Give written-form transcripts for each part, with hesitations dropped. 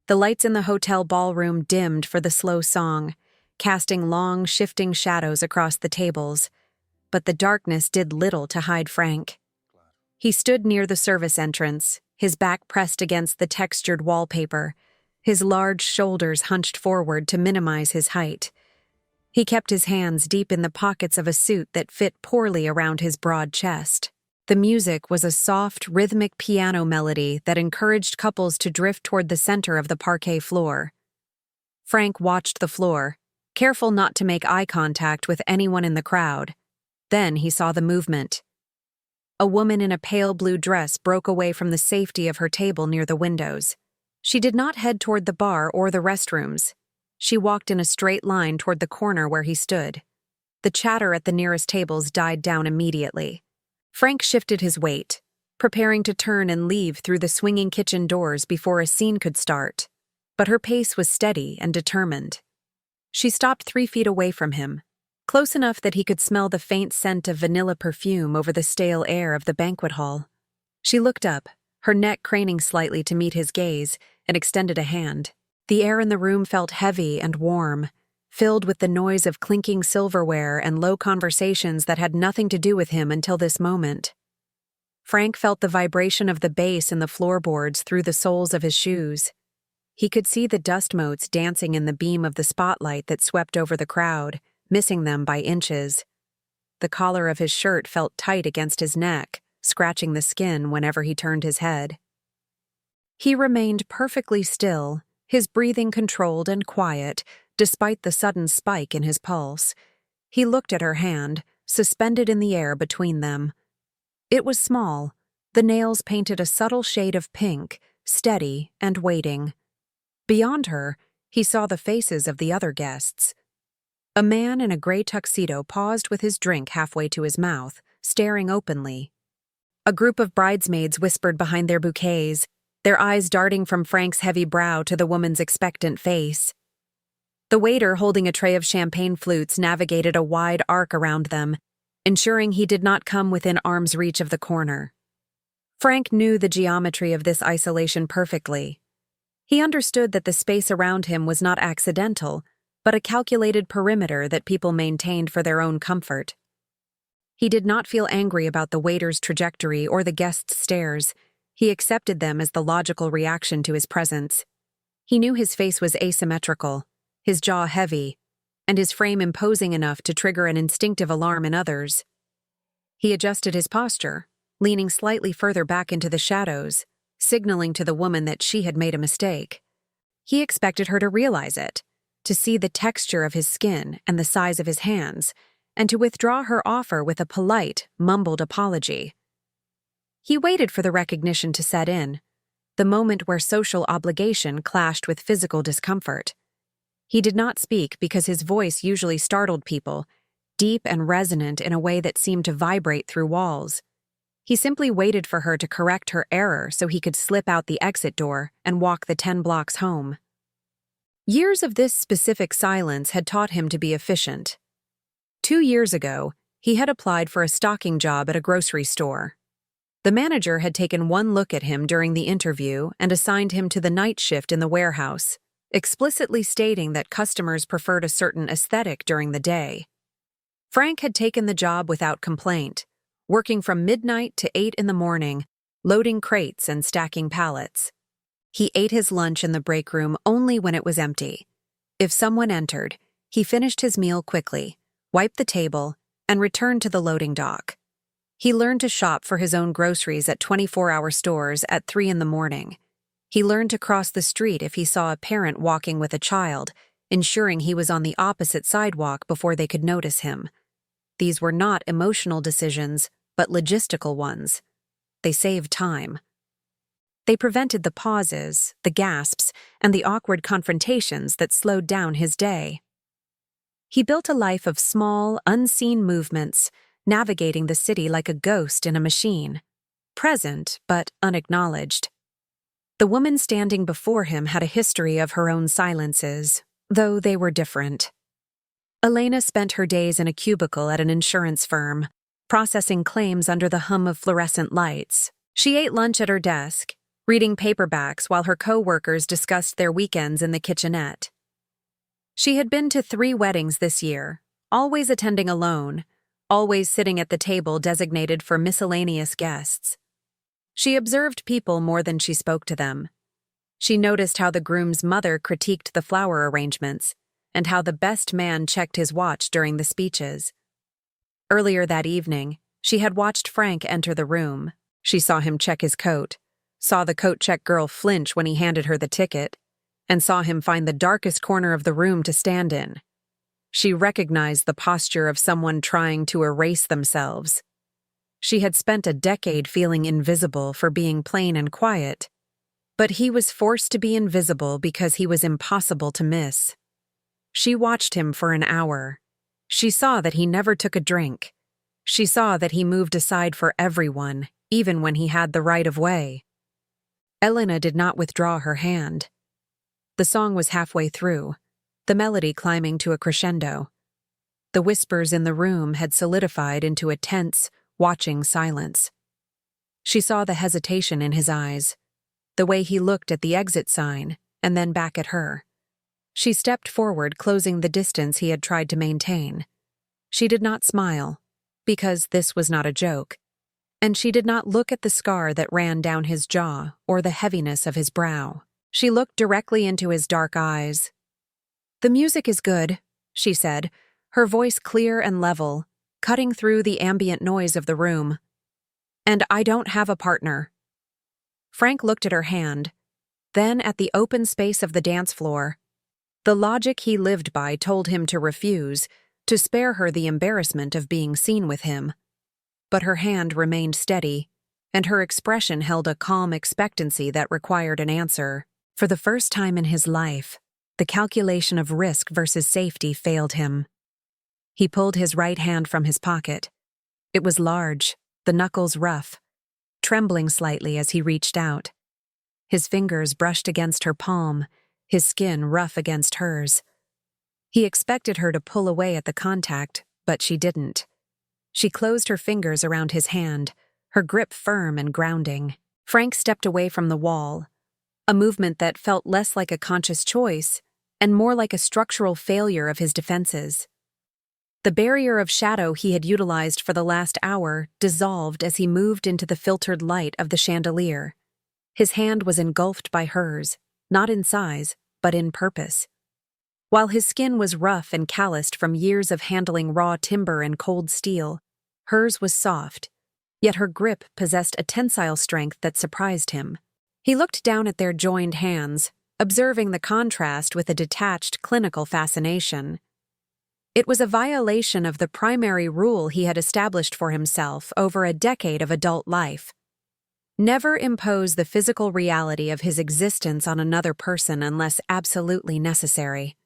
The lights in the hotel ballroom dimmed for the slow song, casting long, shifting shadows across the tables, but the darkness did little to hide Frank. He stood near the service entrance, his back pressed against the textured wallpaper, his large shoulders hunched forward to minimize his height. He kept his hands deep in the pockets of a suit that fit poorly around his broad chest. The music was a soft, rhythmic piano melody that encouraged couples to drift toward the center of the parquet floor. Frank watched the floor, careful not to make eye contact with anyone in the crowd. Then he saw the movement. A woman in a pale blue dress broke away from the safety of her table near the windows. She did not head toward the bar or the restrooms. She walked in a straight line toward the corner where he stood. The chatter at the nearest tables died down immediately. Frank shifted his weight, preparing to turn and leave through the swinging kitchen doors before a scene could start. But her pace was steady and determined. She stopped 3 feet away from him, close enough that he could smell the faint scent of vanilla perfume over the stale air of the banquet hall. She looked up, her neck craning slightly to meet his gaze, and extended a hand. The air in the room felt heavy and warm, filled with the noise of clinking silverware and low conversations that had nothing to do with him until this moment. Frank felt the vibration of the bass in the floorboards through the soles of his shoes. He could see the dust motes dancing in the beam of the spotlight that swept over the crowd, missing them by inches. The collar of his shirt felt tight against his neck, scratching the skin whenever he turned his head. He remained perfectly still, his breathing controlled and quiet, despite the sudden spike in his pulse. He looked at her hand, suspended in the air between them. It was small. The nails painted a subtle shade of pink, steady and waiting. Beyond her, he saw the faces of the other guests. A man in a gray tuxedo paused with his drink halfway to his mouth, staring openly. A group of bridesmaids whispered behind their bouquets, their eyes darting from Frank's heavy brow to the woman's expectant face. The waiter holding a tray of champagne flutes navigated a wide arc around them, ensuring he did not come within arm's reach of the corner. Frank knew the geometry of this isolation perfectly. He understood that the space around him was not accidental, but a calculated perimeter that people maintained for their own comfort. He did not feel angry about the waiter's trajectory or the guests' stares. He accepted them as the logical reaction to his presence. He knew his face was asymmetrical, his jaw heavy, and his frame imposing enough to trigger an instinctive alarm in others. He adjusted his posture, leaning slightly further back into the shadows, signaling to the woman that she had made a mistake. He expected her to realize it, to see the texture of his skin and the size of his hands, and to withdraw her offer with a polite, mumbled apology. He waited for the recognition to set in, the moment where social obligation clashed with physical discomfort. He did not speak because his voice usually startled people, deep and resonant in a way that seemed to vibrate through walls. He simply waited for her to correct her error so he could slip out the exit door and walk the 10 blocks home. Years of this specific silence had taught him to be efficient. 2 years ago, he had applied for a stocking job at a grocery store. The manager had taken one look at him during the interview and assigned him to the night shift in the warehouse, explicitly stating that customers preferred a certain aesthetic during the day. Frank had taken the job without complaint, working from midnight to 8 in the morning, loading crates and stacking pallets. He ate his lunch in the break room only when it was empty. If someone entered, he finished his meal quickly, wiped the table, and returned to the loading dock. He learned to shop for his own groceries at 24-hour stores at 3 in the morning. He learned to cross the street if he saw a parent walking with a child, ensuring he was on the opposite sidewalk before they could notice him. These were not emotional decisions, but logistical ones. They saved time. They prevented the pauses, the gasps, and the awkward confrontations that slowed down his day. He built a life of small, unseen movements, navigating the city like a ghost in a machine, present but unacknowledged. The woman standing before him had a history of her own silences, though they were different. Elena spent her days in a cubicle at an insurance firm, processing claims under the hum of fluorescent lights. She ate lunch at her desk, reading paperbacks while her co-workers discussed their weekends in the kitchenette. She had been to 3 weddings this year, always attending alone, always sitting at the table designated for miscellaneous guests. She observed people more than she spoke to them. She noticed how the groom's mother critiqued the flower arrangements, and how the best man checked his watch during the speeches. Earlier that evening, she had watched Frank enter the room. She saw him check his coat, saw the coat check girl flinch when he handed her the ticket, and saw him find the darkest corner of the room to stand in. She recognized the posture of someone trying to erase themselves. She had spent a decade feeling invisible for being plain and quiet, but he was forced to be invisible because he was impossible to miss. She watched him for an hour. She saw that he never took a drink. She saw that he moved aside for everyone, even when he had the right of way. Elena did not withdraw her hand. The song was halfway through, the melody climbing to a crescendo. The whispers in the room had solidified into a tense, watching silence. She saw the hesitation in his eyes, the way he looked at the exit sign and then back at her. She stepped forward, closing the distance he had tried to maintain. She did not smile, because this was not a joke, and she did not look at the scar that ran down his jaw or the heaviness of his brow. She looked directly into his dark eyes. "The music is good," she said, her voice clear and level, cutting through the ambient noise of the room. "And I don't have a partner." Frank looked at her hand, then at the open space of the dance floor. The logic he lived by told him to refuse, to spare her the embarrassment of being seen with him. But her hand remained steady, and her expression held a calm expectancy that required an answer. For the first time in his life, the calculation of risk versus safety failed him. He pulled his right hand from his pocket. It was large, the knuckles rough, trembling slightly as he reached out. His fingers brushed against her palm, his skin rough against hers. He expected her to pull away at the contact, but she didn't. She closed her fingers around his hand, her grip firm and grounding. Frank stepped away from the wall, a movement that felt less like a conscious choice and more like a structural failure of his defenses. The barrier of shadow he had utilized for the last hour dissolved as he moved into the filtered light of the chandelier. His hand was engulfed by hers, not in size, but in purpose. While his skin was rough and calloused from years of handling raw timber and cold steel, hers was soft, yet her grip possessed a tensile strength that surprised him. He looked down at their joined hands, observing the contrast with a detached, clinical fascination. It was a violation of the primary rule he had established for himself over a decade of adult life. Never impose the physical reality of his existence on another person unless absolutely necessary.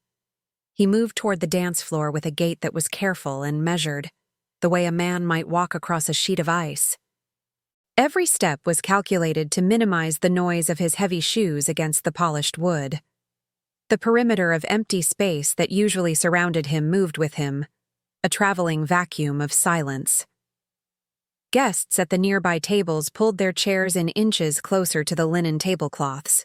He moved toward the dance floor with a gait that was careful and measured, the way a man might walk across a sheet of ice. Every step was calculated to minimize the noise of his heavy shoes against the polished wood. The perimeter of empty space that usually surrounded him moved with him, a traveling vacuum of silence. Guests at the nearby tables pulled their chairs in inches closer to the linen tablecloths.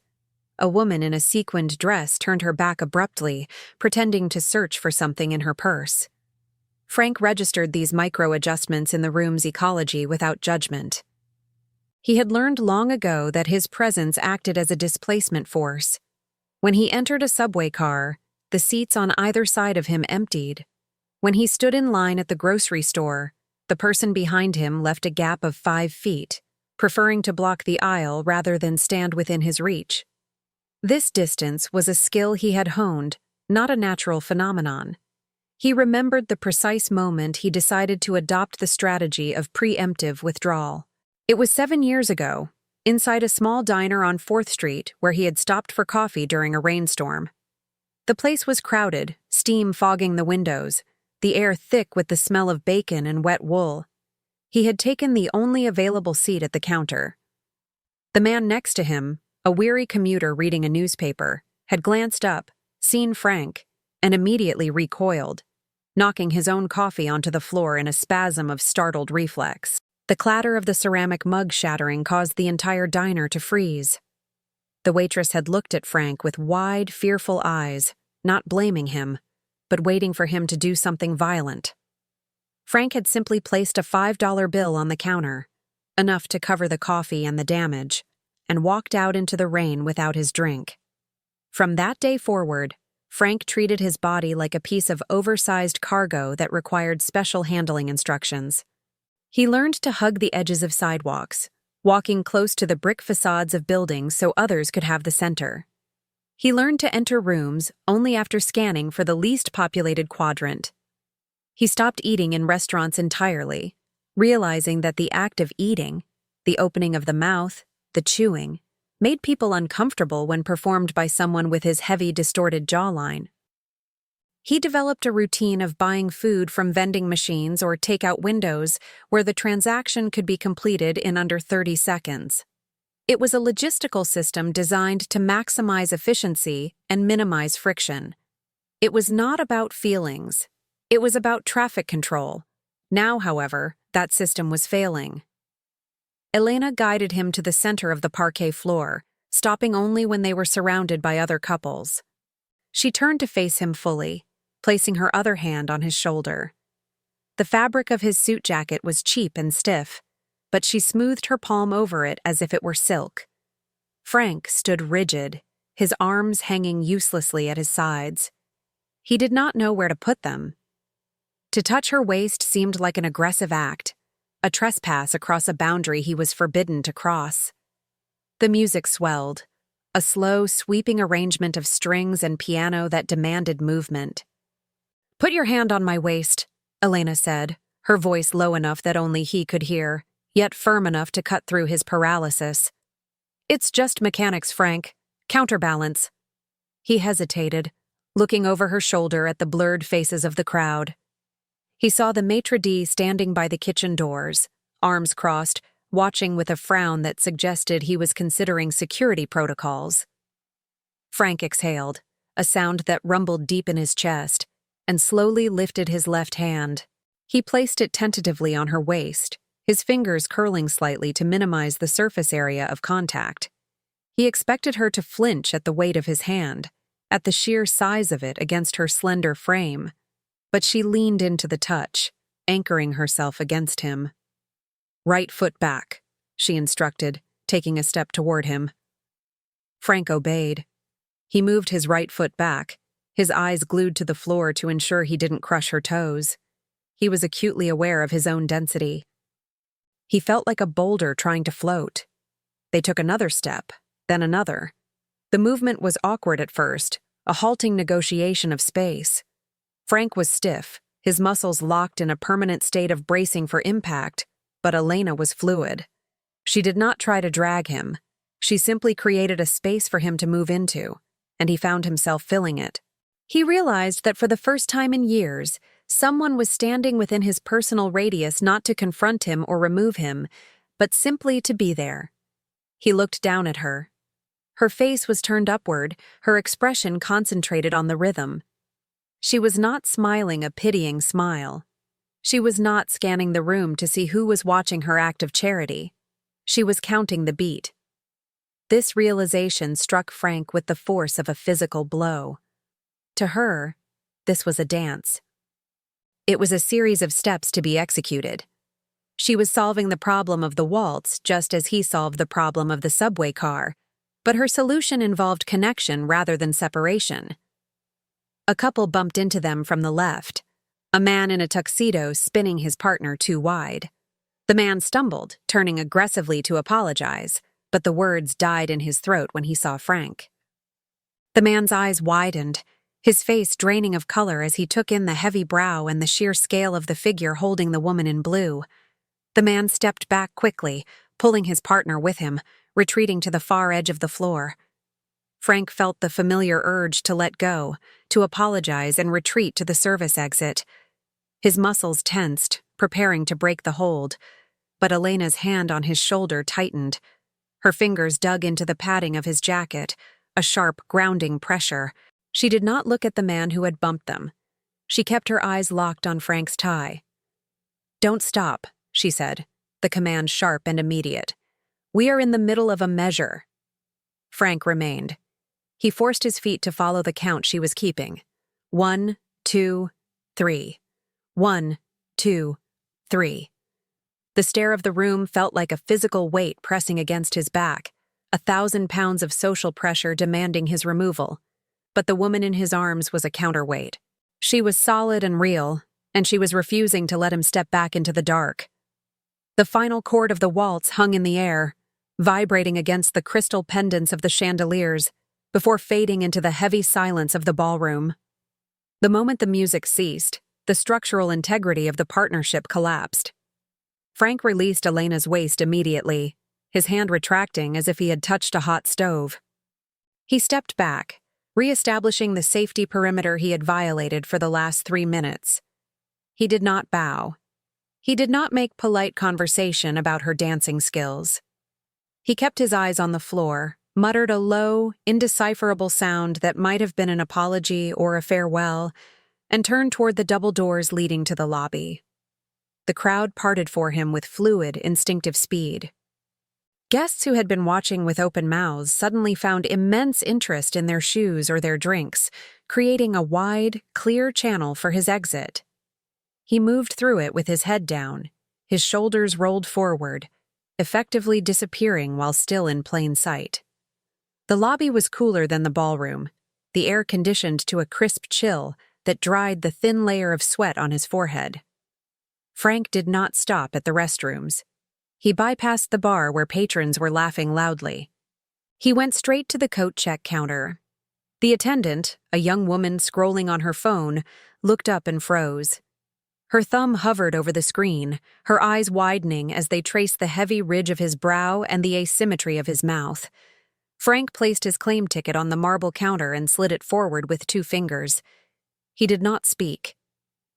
A woman in a sequined dress turned her back abruptly, pretending to search for something in her purse. Frank registered these micro-adjustments in the room's ecology without judgment. He had learned long ago that his presence acted as a displacement force. When he entered a subway car, the seats on either side of him emptied. When he stood in line at the grocery store, the person behind him left a gap of 5 feet, preferring to block the aisle rather than stand within his reach. This distance was a skill he had honed, not a natural phenomenon. He remembered the precise moment he decided to adopt the strategy of preemptive withdrawal. It was 7 years ago, inside a small diner on 4th Street where he had stopped for coffee during a rainstorm. The place was crowded, steam fogging the windows, the air thick with the smell of bacon and wet wool. He had taken the only available seat at the counter. The man next to him, a weary commuter reading a newspaper, had glanced up, seen Frank, and immediately recoiled, knocking his own coffee onto the floor in a spasm of startled reflex. The clatter of the ceramic mug shattering caused the entire diner to freeze. The waitress had looked at Frank with wide, fearful eyes, not blaming him, but waiting for him to do something violent. Frank had simply placed a $5 bill on the counter, enough to cover the coffee and the damage, and walked out into the rain without his drink. From that day forward, Frank treated his body like a piece of oversized cargo that required special handling instructions. He learned to hug the edges of sidewalks, walking close to the brick facades of buildings so others could have the center. He learned to enter rooms only after scanning for the least populated quadrant. He stopped eating in restaurants entirely, realizing that the act of eating, the opening of the mouth, the chewing, made people uncomfortable when performed by someone with his heavy, distorted jawline. He developed a routine of buying food from vending machines or takeout windows where the transaction could be completed in under 30 seconds. It was a logistical system designed to maximize efficiency and minimize friction. It was not about feelings. It was about traffic control. Now, however, that system was failing. Elena guided him to the center of the parquet floor, stopping only when they were surrounded by other couples. She turned to face him fully, placing her other hand on his shoulder. The fabric of his suit jacket was cheap and stiff, but she smoothed her palm over it as if it were silk. Frank stood rigid, his arms hanging uselessly at his sides. He did not know where to put them. To touch her waist seemed like an aggressive act, a trespass across a boundary he was forbidden to cross. The music swelled, a slow, sweeping arrangement of strings and piano that demanded movement. "Put your hand on my waist," Elena said, her voice low enough that only he could hear, yet firm enough to cut through his paralysis. "It's just mechanics, Frank. Counterbalance." He hesitated, looking over her shoulder at the blurred faces of the crowd. He saw the maitre d' standing by the kitchen doors, arms crossed, watching with a frown that suggested he was considering security protocols. Frank exhaled, a sound that rumbled deep in his chest, and slowly lifted his left hand. He placed it tentatively on her waist, his fingers curling slightly to minimize the surface area of contact. He expected her to flinch at the weight of his hand, at the sheer size of it against her slender frame, but she leaned into the touch, anchoring herself against him. "Right foot back," she instructed, taking a step toward him. Frank obeyed. He moved his right foot back, his eyes glued to the floor to ensure he didn't crush her toes. He was acutely aware of his own density. He felt like a boulder trying to float. They took another step, then another. The movement was awkward at first, a halting negotiation of space. Frank was stiff, his muscles locked in a permanent state of bracing for impact, but Elena was fluid. She did not try to drag him. She simply created a space for him to move into, and he found himself filling it. He realized that for the first time in years, someone was standing within his personal radius not to confront him or remove him, but simply to be there. He looked down at her. Her face was turned upward, her expression concentrated on the rhythm. She was not smiling a pitying smile. She was not scanning the room to see who was watching her act of charity. She was counting the beat. This realization struck Frank with the force of a physical blow. To her, this was a dance. It was a series of steps to be executed. She was solving the problem of the waltz just as he solved the problem of the subway car, but her solution involved connection rather than separation. A couple bumped into them from the left, a man in a tuxedo spinning his partner too wide. The man stumbled, turning aggressively to apologize, but the words died in his throat when he saw Frank. The man's eyes widened, his face draining of color as he took in the heavy brow and the sheer scale of the figure holding the woman in blue. The man stepped back quickly, pulling his partner with him, retreating to the far edge of the floor. Frank felt the familiar urge to let go, to apologize and retreat to the service exit. His muscles tensed, preparing to break the hold, but Elena's hand on his shoulder tightened. Her fingers dug into the padding of his jacket, a sharp, grounding pressure. She did not look at the man who had bumped them. She kept her eyes locked on Frank's tie. "Don't stop," she said, the command sharp and immediate. "We are in the middle of a measure." Frank remained. He forced his feet to follow the count she was keeping. 1, 2, 3. 1, 2, 3. The stare of the room felt like a physical weight pressing against his back, 1,000 pounds of social pressure demanding his removal. But the woman in his arms was a counterweight. She was solid and real, and she was refusing to let him step back into the dark. The final chord of the waltz hung in the air, vibrating against the crystal pendants of the chandeliers, before fading into the heavy silence of the ballroom. The moment the music ceased, the structural integrity of the partnership collapsed. Frank released Elena's waist immediately, his hand retracting as if he had touched a hot stove. He stepped back, re-establishing the safety perimeter he had violated for the last 3 minutes. He did not bow. He did not make polite conversation about her dancing skills. He kept his eyes on the floor, muttered a low, indecipherable sound that might have been an apology or a farewell, and turned toward the double doors leading to the lobby. The crowd parted for him with fluid, instinctive speed. Guests who had been watching with open mouths suddenly found immense interest in their shoes or their drinks, creating a wide, clear channel for his exit. He moved through it with his head down, his shoulders rolled forward, effectively disappearing while still in plain sight. The lobby was cooler than the ballroom, the air conditioned to a crisp chill that dried the thin layer of sweat on his forehead. Frank did not stop at the restrooms. He bypassed the bar where patrons were laughing loudly. He went straight to the coat check counter. The attendant, a young woman scrolling on her phone, looked up and froze. Her thumb hovered over the screen, her eyes widening as they traced the heavy ridge of his brow and the asymmetry of his mouth. Frank placed his claim ticket on the marble counter and slid it forward with 2 fingers. He did not speak.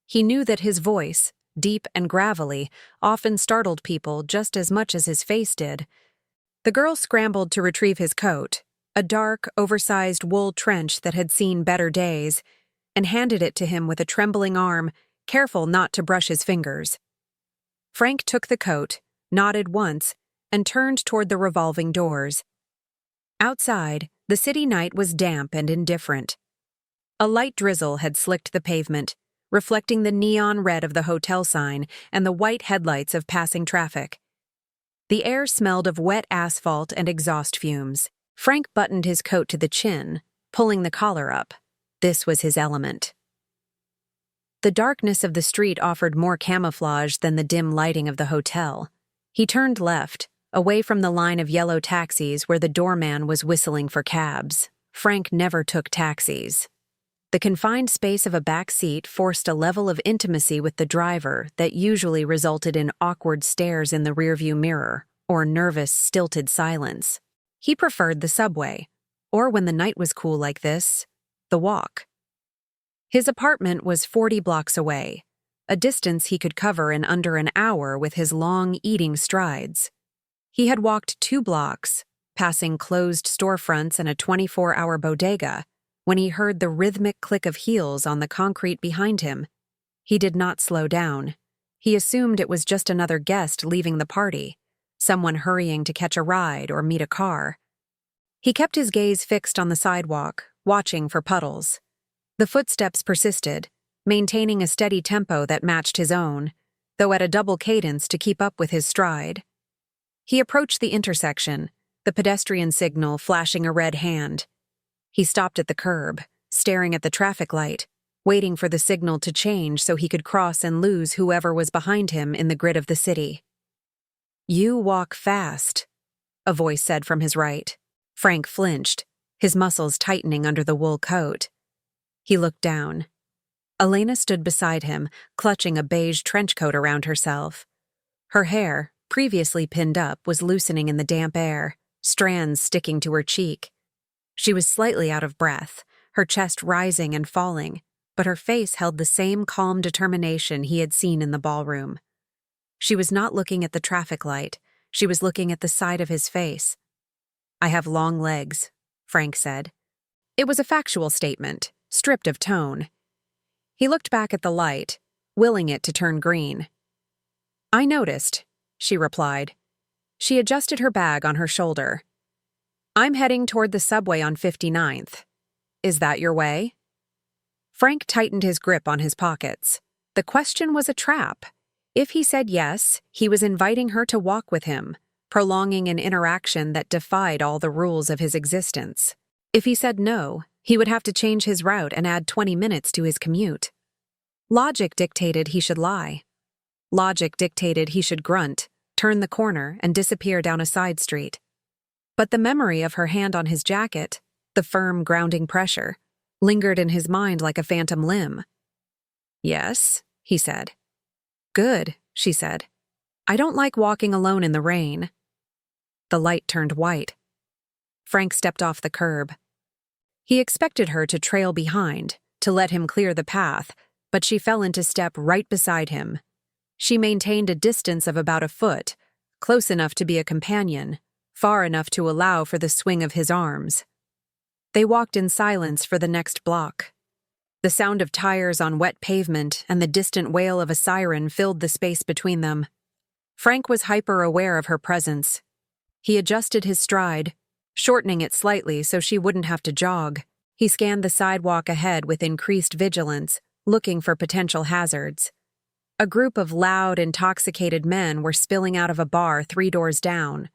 He knew that his voice, deep and gravelly, often startled people just as much as his face did. The girl scrambled to retrieve his coat, a dark, oversized wool trench that had seen better days, and handed it to him with a trembling arm, careful not to brush his fingers. Frank took the coat, nodded once, and turned toward the revolving doors. Outside, the city night was damp and indifferent. A light drizzle had slicked the pavement, reflecting the neon red of the hotel sign and the white headlights of passing traffic. The air smelled of wet asphalt and exhaust fumes. Frank buttoned his coat to the chin, pulling the collar up. This was his element. The darkness of the street offered more camouflage than the dim lighting of the hotel. He turned left, away from the line of yellow taxis where the doorman was whistling for cabs. Frank never took taxis. The confined space of a back seat forced a level of intimacy with the driver that usually resulted in awkward stares in the rearview mirror or nervous, stilted silence. He preferred the subway, or when the night was cool like this, the walk. His apartment was 40 blocks away, a distance he could cover in under an hour with his long eating strides. He had walked 2 blocks, passing closed storefronts and a 24-hour bodega, when he heard the rhythmic click of heels on the concrete behind him. He did not slow down. He assumed it was just another guest leaving the party, someone hurrying to catch a ride or meet a car. He kept his gaze fixed on the sidewalk, watching for puddles. The footsteps persisted, maintaining a steady tempo that matched his own, though at a double cadence to keep up with his stride. He approached the intersection, the pedestrian signal flashing a red hand. He stopped at the curb, staring at the traffic light, waiting for the signal to change so he could cross and lose whoever was behind him in the grid of the city. "You walk fast," a voice said from his right. Frank flinched, his muscles tightening under the wool coat. He looked down. Elena stood beside him, clutching a beige trench coat around herself. Her hair, previously pinned up, was loosening in the damp air, strands sticking to her cheek. She was slightly out of breath, her chest rising and falling, but her face held the same calm determination he had seen in the ballroom. She was not looking at the traffic light, she was looking at the side of his face. "I have long legs," Frank said. It was a factual statement, stripped of tone. He looked back at the light, willing it to turn green. "I noticed," she replied. She adjusted her bag on her shoulder. I'm heading toward the subway on 59th. Is that your way? Frank tightened his grip on his pockets. The question was a trap. If he said yes, he was inviting her to walk with him, prolonging an interaction that defied all the rules of his existence. If he said no, he would have to change his route and add 20 minutes to his commute. Logic dictated he should lie. Logic dictated he should grunt, turn the corner, and disappear down a side street. But the memory of her hand on his jacket, the firm, grounding pressure, lingered in his mind like a phantom limb. Yes, he said. Good, she said. I don't like walking alone in the rain. The light turned white. Frank stepped off the curb. He expected her to trail behind, to let him clear the path, but she fell into step right beside him. She maintained a distance of about a foot, close enough to be a companion, far enough to allow for the swing of his arms. They walked in silence for the next block. The sound of tires on wet pavement and the distant wail of a siren filled the space between them. Frank was hyper-aware of her presence. He adjusted his stride, shortening it slightly so she wouldn't have to jog. He scanned the sidewalk ahead with increased vigilance, looking for potential hazards. A group of loud, intoxicated men were spilling out of a bar 3 doors down.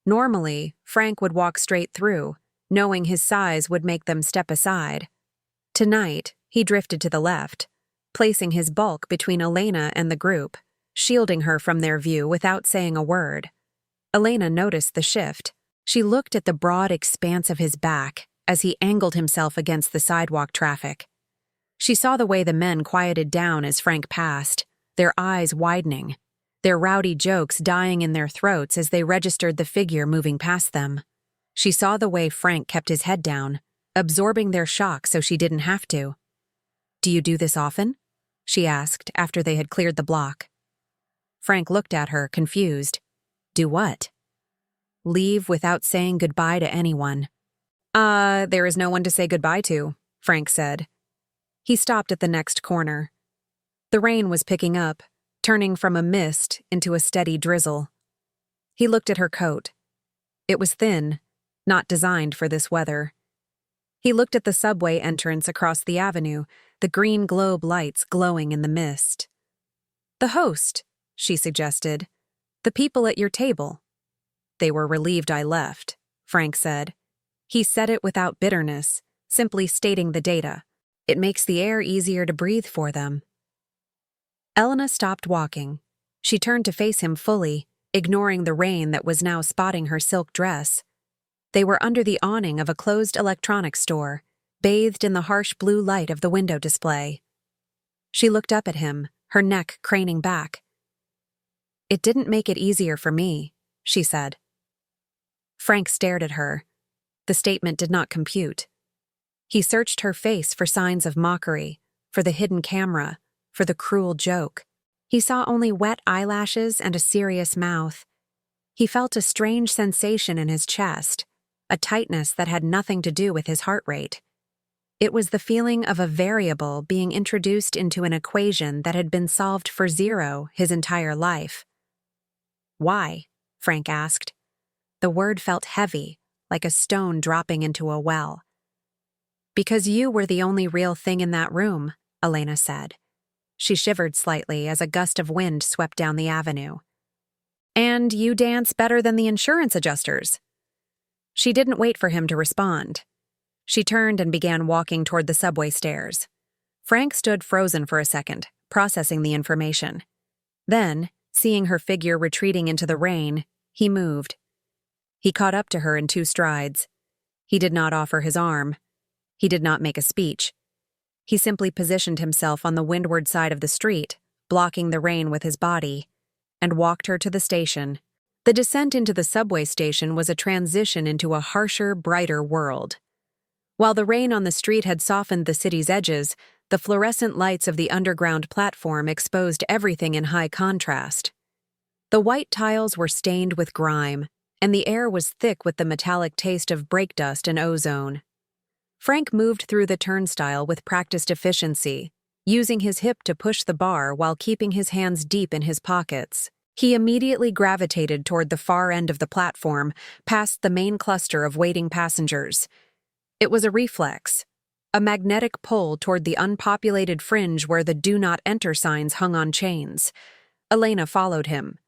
Normally, Frank would walk straight through, knowing his size would make them step aside. Tonight, he drifted to the left, placing his bulk between Elena and the group, shielding her from their view without saying a word. Elena noticed the shift. She looked at the broad expanse of his back as he angled himself against the sidewalk traffic. She saw the way the men quieted down as Frank passed, their eyes widening, their rowdy jokes dying in their throats as they registered the figure moving past them. She saw the way Frank kept his head down, absorbing their shock so she didn't have to. "Do you do this often?" she asked after they had cleared the block. Frank looked at her, confused. "Do what?" "Leave without saying goodbye to anyone." There is no one to say goodbye to," Frank said. He stopped at the next corner. The rain was picking up, turning from a mist into a steady drizzle. He looked at her coat. It was thin, not designed for this weather. He looked at the subway entrance across the avenue, the green globe lights glowing in the mist. "The host," she suggested. "The people at your table." "They were relieved I left," Frank said. He said it without bitterness, simply stating the data. It makes the air easier to breathe for them. Elena stopped walking. She turned to face him fully, ignoring the rain that was now spotting her silk dress. They were under the awning of a closed electronics store, bathed in the harsh blue light of the window display. She looked up at him, her neck craning back. "It didn't make it easier for me," she said. Frank stared at her. The statement did not compute. He searched her face for signs of mockery, for the hidden camera, for the cruel joke. He saw only wet eyelashes and a serious mouth. He felt a strange sensation in his chest, a tightness that had nothing to do with his heart rate. It was the feeling of a variable being introduced into an equation that had been solved for 0 his entire life. "Why?" Frank asked. The word felt heavy, like a stone dropping into a well. "Because you were the only real thing in that room," Elena said. She shivered slightly as a gust of wind swept down the avenue. "And you dance better than the insurance adjusters." She didn't wait for him to respond. She turned and began walking toward the subway stairs. Frank stood frozen for a second, processing the information. Then, seeing her figure retreating into the rain, he moved. He caught up to her in 2 strides. He did not offer his arm. He did not make a speech. He simply positioned himself on the windward side of the street, blocking the rain with his body, and walked her to the station. The descent into the subway station was a transition into a harsher, brighter world. While the rain on the street had softened the city's edges, the fluorescent lights of the underground platform exposed everything in high contrast. The white tiles were stained with grime, and the air was thick with the metallic taste of brake dust and ozone. Frank moved through the turnstile with practiced efficiency, using his hip to push the bar while keeping his hands deep in his pockets. He immediately gravitated toward the far end of the platform, past the main cluster of waiting passengers. It was a reflex, a magnetic pull toward the unpopulated fringe where the "Do Not Enter" signs hung on chains. Elena followed him.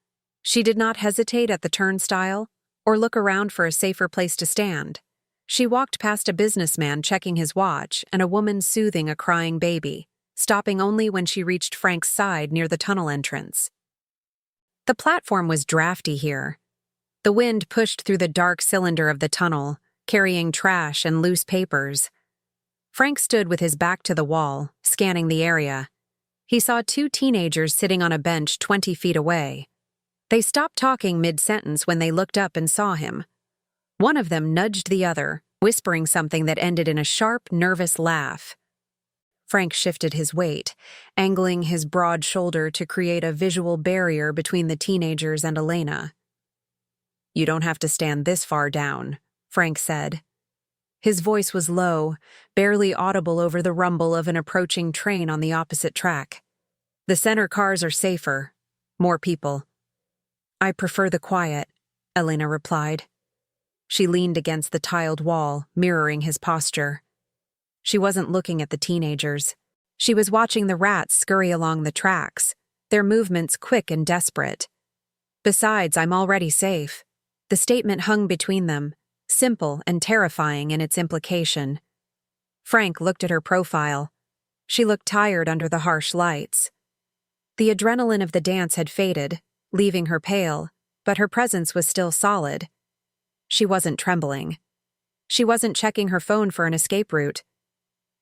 She did not hesitate at the turnstile or look around for a safer place to stand. She walked past a businessman checking his watch and a woman soothing a crying baby, stopping only when she reached Frank's side near the tunnel entrance. The platform was drafty here. The wind pushed through the dark cylinder of the tunnel, carrying trash and loose papers. Frank stood with his back to the wall, scanning the area. He saw two teenagers sitting on a bench 20 feet away. They stopped talking mid-sentence when they looked up and saw him. One of them nudged the other, whispering something that ended in a sharp, nervous laugh. Frank shifted his weight, angling his broad shoulder to create a visual barrier between the teenagers and Elena. "You don't have to stand this far down," Frank said. His voice was low, barely audible over the rumble of an approaching train on the opposite track. "The center cars are safer. More people." "I prefer the quiet," Elena replied. She leaned against the tiled wall, mirroring his posture. She wasn't looking at the teenagers. She was watching the rats scurry along the tracks, their movements quick and desperate. "Besides, I'm already safe." The statement hung between them, simple and terrifying in its implication. Frank looked at her profile. She looked tired under the harsh lights. The adrenaline of the dance had faded, leaving her pale, but her presence was still solid. She wasn't trembling. She wasn't checking her phone for an escape route.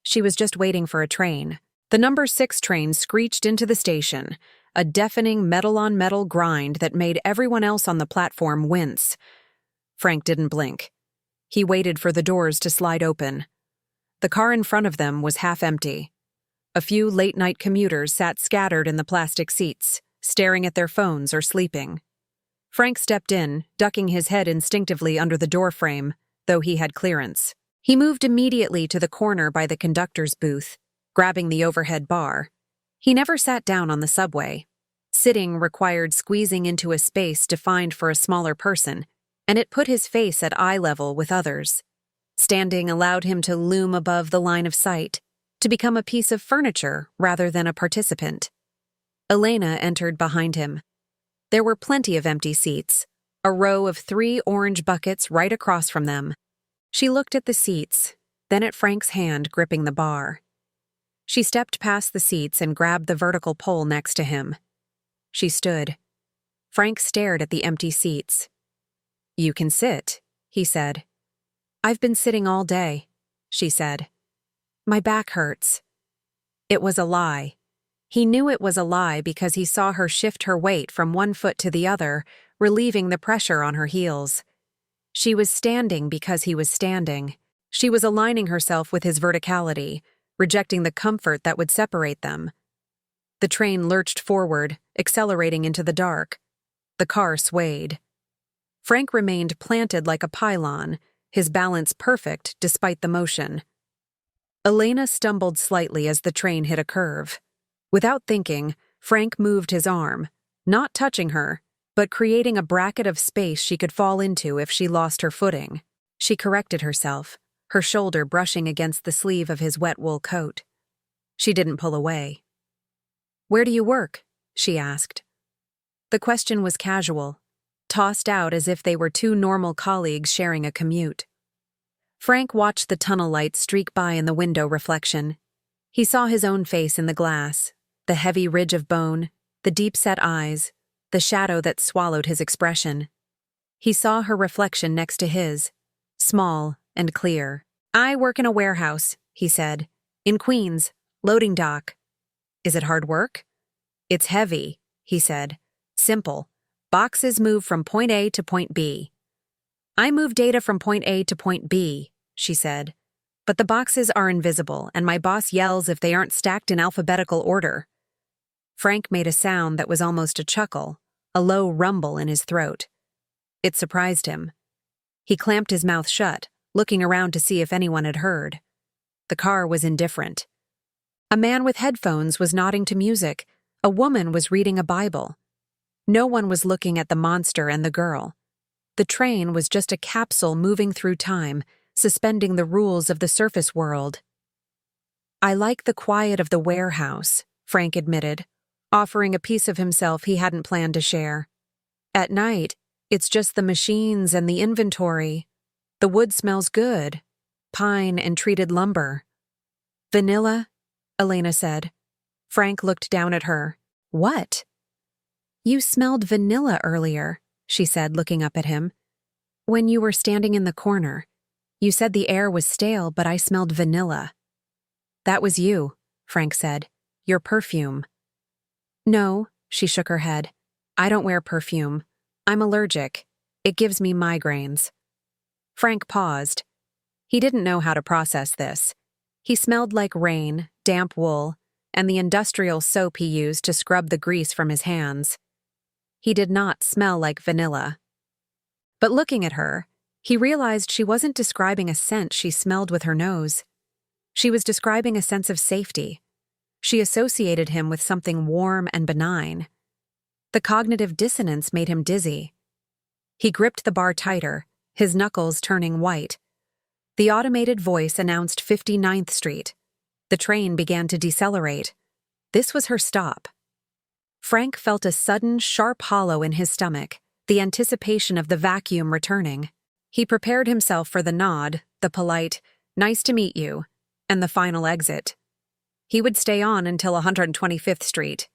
She was just waiting for a train. The number 6 train screeched into the station, a deafening metal-on-metal grind that made everyone else on the platform wince. Frank didn't blink. He waited for the doors to slide open. The car in front of them was half empty. A few late-night commuters sat scattered in the plastic seats, staring at their phones or sleeping. Frank stepped in, ducking his head instinctively under the doorframe, though he had clearance. He moved immediately to the corner by the conductor's booth, grabbing the overhead bar. He never sat down on the subway. Sitting required squeezing into a space defined for a smaller person, and it put his face at eye level with others. Standing allowed him to loom above the line of sight, to become a piece of furniture rather than a participant. Elena entered behind him. There were plenty of empty seats, a row of 3 orange buckets right across from them. She looked at the seats, then at Frank's hand gripping the bar. She stepped past the seats and grabbed the vertical pole next to him. She stood. Frank stared at the empty seats. "You can sit," he said. "I've been sitting all day," she said. "My back hurts." It was a lie. He knew it was a lie because he saw her shift her weight from one foot to the other, relieving the pressure on her heels. She was standing because he was standing. She was aligning herself with his verticality, rejecting the comfort that would separate them. The train lurched forward, accelerating into the dark. The car swayed. Frank remained planted like a pylon, his balance perfect despite the motion. Elena stumbled slightly as the train hit a curve. Without thinking, Frank moved his arm, not touching her, but creating a bracket of space she could fall into if she lost her footing. She corrected herself, her shoulder brushing against the sleeve of his wet wool coat. She didn't pull away. "Where do you work?" she asked. The question was casual, tossed out as if they were 2 normal colleagues sharing a commute. Frank watched the tunnel lights streak by in the window reflection. He saw his own face in the glass, the heavy ridge of bone, the deep-set eyes, the shadow that swallowed his expression. He saw her reflection next to his, small and clear. "I work in a warehouse," he said. "In Queens, loading dock." "Is it hard work?" "It's heavy," he said. "Simple. Boxes move from point A to point B." "I move data from point A to point B," she said. "But the boxes are invisible, and my boss yells if they aren't stacked in alphabetical order." Frank made a sound that was almost a chuckle, a low rumble in his throat. It surprised him. He clamped his mouth shut, looking around to see if anyone had heard. The car was indifferent. A man with headphones was nodding to music. A woman was reading a Bible. No one was looking at the monster and the girl. The train was just a capsule moving through time, suspending the rules of the surface world. "I like the quiet of the warehouse," Frank admitted, offering a piece of himself he hadn't planned to share. "At night, it's just the machines and the inventory. The wood smells good. Pine and treated lumber." "Vanilla?" Elena said. Frank looked down at her. "What?" "You smelled vanilla earlier," she said, looking up at him. "When you were standing in the corner. You said the air was stale, but I smelled vanilla." "That was you," Frank said. "Your perfume." "No," she shook her head. "I don't wear perfume. I'm allergic. It gives me migraines." Frank paused. He didn't know how to process this. He smelled like rain, damp wool, and the industrial soap he used to scrub the grease from his hands. He did not smell like vanilla. But looking at her, he realized she wasn't describing a scent she smelled with her nose. She was describing a sense of safety. She associated him with something warm and benign. The cognitive dissonance made him dizzy. He gripped the bar tighter, his knuckles turning white. The automated voice announced 59th Street. The train began to decelerate. This was her stop. Frank felt a sudden, sharp hollow in his stomach, the anticipation of the vacuum returning. He prepared himself for the nod, the polite, "Nice to meet you," and the final exit. He would stay on until 125th Street.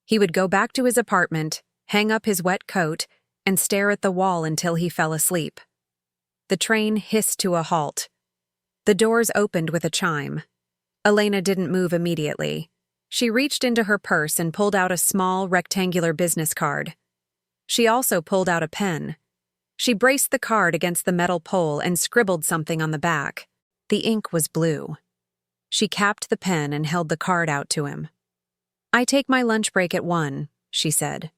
He would go back to his apartment, hang up his wet coat, and stare at the wall until he fell asleep. The train hissed to a halt. The doors opened with a chime. Elena didn't move immediately. She reached into her purse and pulled out a small, rectangular business card. She also pulled out a pen. She braced the card against the metal pole and scribbled something on the back. The ink was blue. She capped the pen and held the card out to him. "I take my lunch break at 1, she said.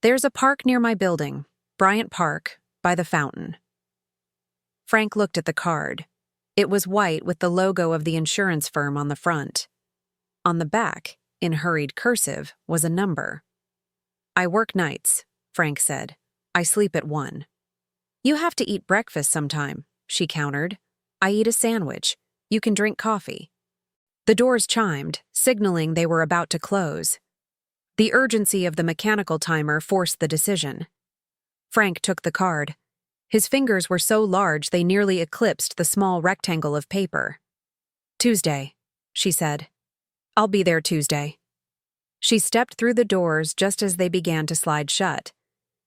"There's a park near my building, Bryant Park, by the fountain." Frank looked at the card. It was white with the logo of the insurance firm on the front. On the back, in hurried cursive, was a number. "I work nights," Frank said. "I sleep at 1. "You have to eat breakfast sometime," she countered. "I eat a sandwich. You can drink coffee." The doors chimed, signaling they were about to close. The urgency of the mechanical timer forced the decision. Frank took the card. His fingers were so large they nearly eclipsed the small rectangle of paper. "Tuesday," she said. "I'll be there Tuesday." She stepped through the doors just as they began to slide shut.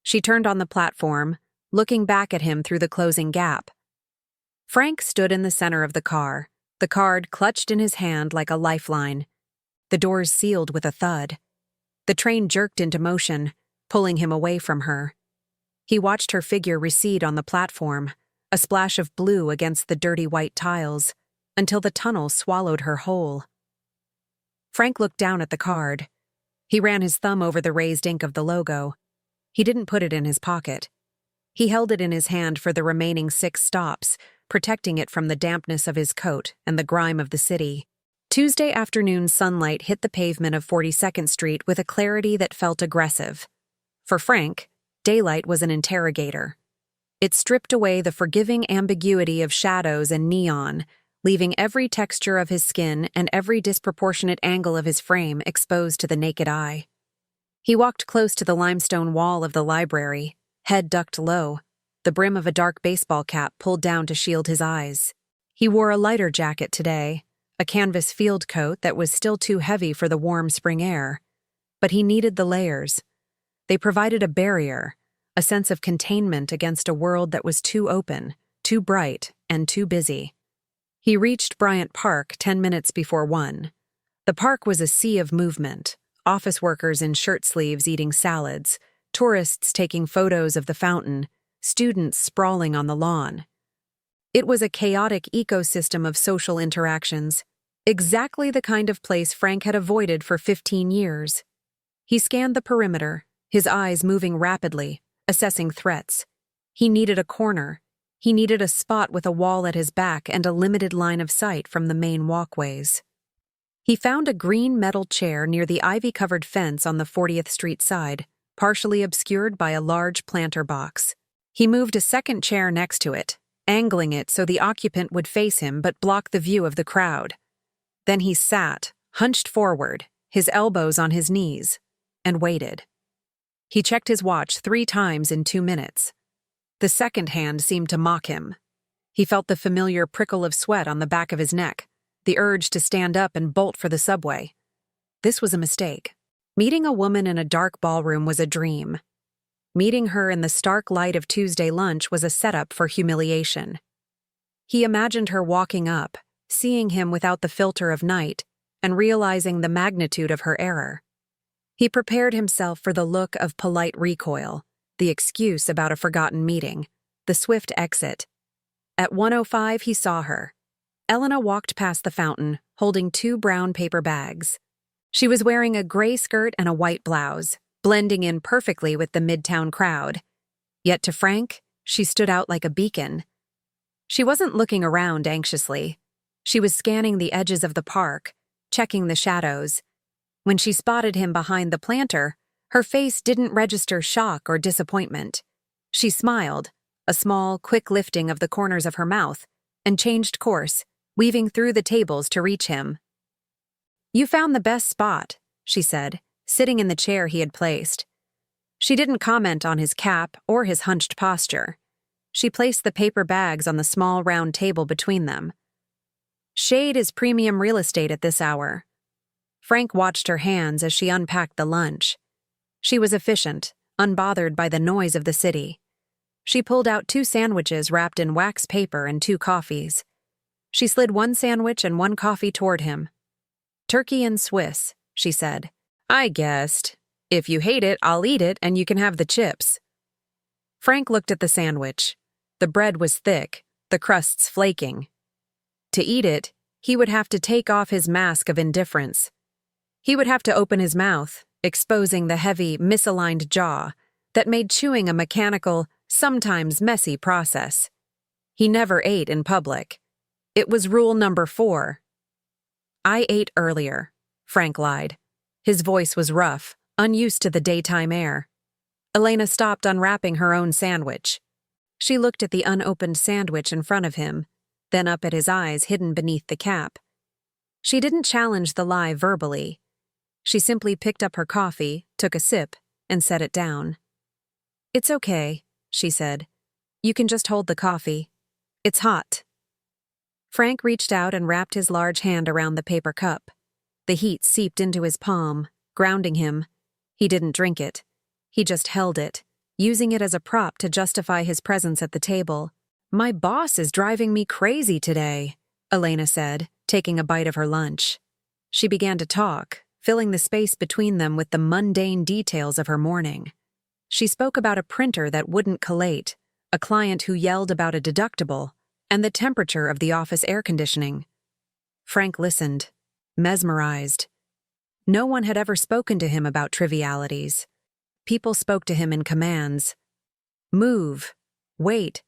She turned on the platform, looking back at him through the closing gap. Frank stood in the center of the car, the card clutched in his hand like a lifeline. The doors sealed with a thud. The train jerked into motion, pulling him away from her. He watched her figure recede on the platform, a splash of blue against the dirty white tiles, until the tunnel swallowed her whole. Frank looked down at the card. He ran his thumb over the raised ink of the logo. He didn't put it in his pocket. He held it in his hand for the remaining 6 stops, protecting it from the dampness of his coat and the grime of the city. Tuesday afternoon sunlight hit the pavement of 42nd Street with a clarity that felt aggressive. For Frank, daylight was an interrogator. It stripped away the forgiving ambiguity of shadows and neon, leaving every texture of his skin and every disproportionate angle of his frame exposed to the naked eye. He walked close to the limestone wall of the library, head ducked low, the brim of a dark baseball cap pulled down to shield his eyes. He wore a lighter jacket today, a canvas field coat that was still too heavy for the warm spring air. But he needed the layers. They provided a barrier, a sense of containment against a world that was too open, too bright, and too busy. He reached Bryant Park 10 minutes before 1. The park was a sea of movement, office workers in shirt sleeves eating salads, tourists taking photos of the fountain, students sprawling on the lawn. It was a chaotic ecosystem of social interactions, exactly the kind of place Frank had avoided for 15 years. He scanned the perimeter, his eyes moving rapidly, assessing threats. He needed a corner. He needed a spot with a wall at his back and a limited line of sight from the main walkways. He found a green metal chair near the ivy-covered fence on the 40th Street side, partially obscured by a large planter box. He moved a second chair next to it, angling it so the occupant would face him but block the view of the crowd. Then he sat, hunched forward, his elbows on his knees, and waited. He checked his watch 3 times in 2 minutes. The second hand seemed to mock him. He felt the familiar prickle of sweat on the back of his neck, the urge to stand up and bolt for the subway. This was a mistake. Meeting a woman in a dark ballroom was a dream. Meeting her in the stark light of Tuesday lunch was a setup for humiliation. He imagined her walking up, seeing him without the filter of night, and realizing the magnitude of her error. He prepared himself for the look of polite recoil, the excuse about a forgotten meeting, the swift exit. At 1:05 he saw her. Elena walked past the fountain, holding 2 brown paper bags. She was wearing a gray skirt and a white blouse, blending in perfectly with the midtown crowd. Yet to Frank, she stood out like a beacon. She wasn't looking around anxiously. She was scanning the edges of the park, checking the shadows. When she spotted him behind the planter, her face didn't register shock or disappointment. She smiled, a small, quick lifting of the corners of her mouth, and changed course, weaving through the tables to reach him. "You found the best spot," she said, sitting in the chair he had placed. She didn't comment on his cap or his hunched posture. She placed the paper bags on the small round table between them. "Shade is premium real estate at this hour." Frank watched her hands as she unpacked the lunch. She was efficient, unbothered by the noise of the city. She pulled out 2 sandwiches wrapped in wax paper and 2 coffees. She slid 1 sandwich and 1 coffee toward him. "Turkey and Swiss," she said. "I guessed. If you hate it, I'll eat it and you can have the chips." Frank looked at the sandwich. The bread was thick, the crusts flaking. To eat it, he would have to take off his mask of indifference. He would have to open his mouth, exposing the heavy, misaligned jaw that made chewing a mechanical, sometimes messy process. He never ate in public. It was rule number 4. "I ate earlier," Frank lied. His voice was rough, unused to the daytime air. Elena stopped unwrapping her own sandwich. She looked at the unopened sandwich in front of him, then up at his eyes hidden beneath the cap. She didn't challenge the lie verbally. She simply picked up her coffee, took a sip, and set it down. "It's okay," she said. "You can just hold the coffee. It's hot." Frank reached out and wrapped his large hand around the paper cup. The heat seeped into his palm, grounding him. He didn't drink it. He just held it, using it as a prop to justify his presence at the table. "My boss is driving me crazy today," Elena said, taking a bite of her lunch. She began to talk, filling the space between them with the mundane details of her morning. She spoke about a printer that wouldn't collate, a client who yelled about a deductible, and the temperature of the office air conditioning. Frank listened, mesmerized. No one had ever spoken to him about trivialities. People spoke to him in commands. "Move, wait,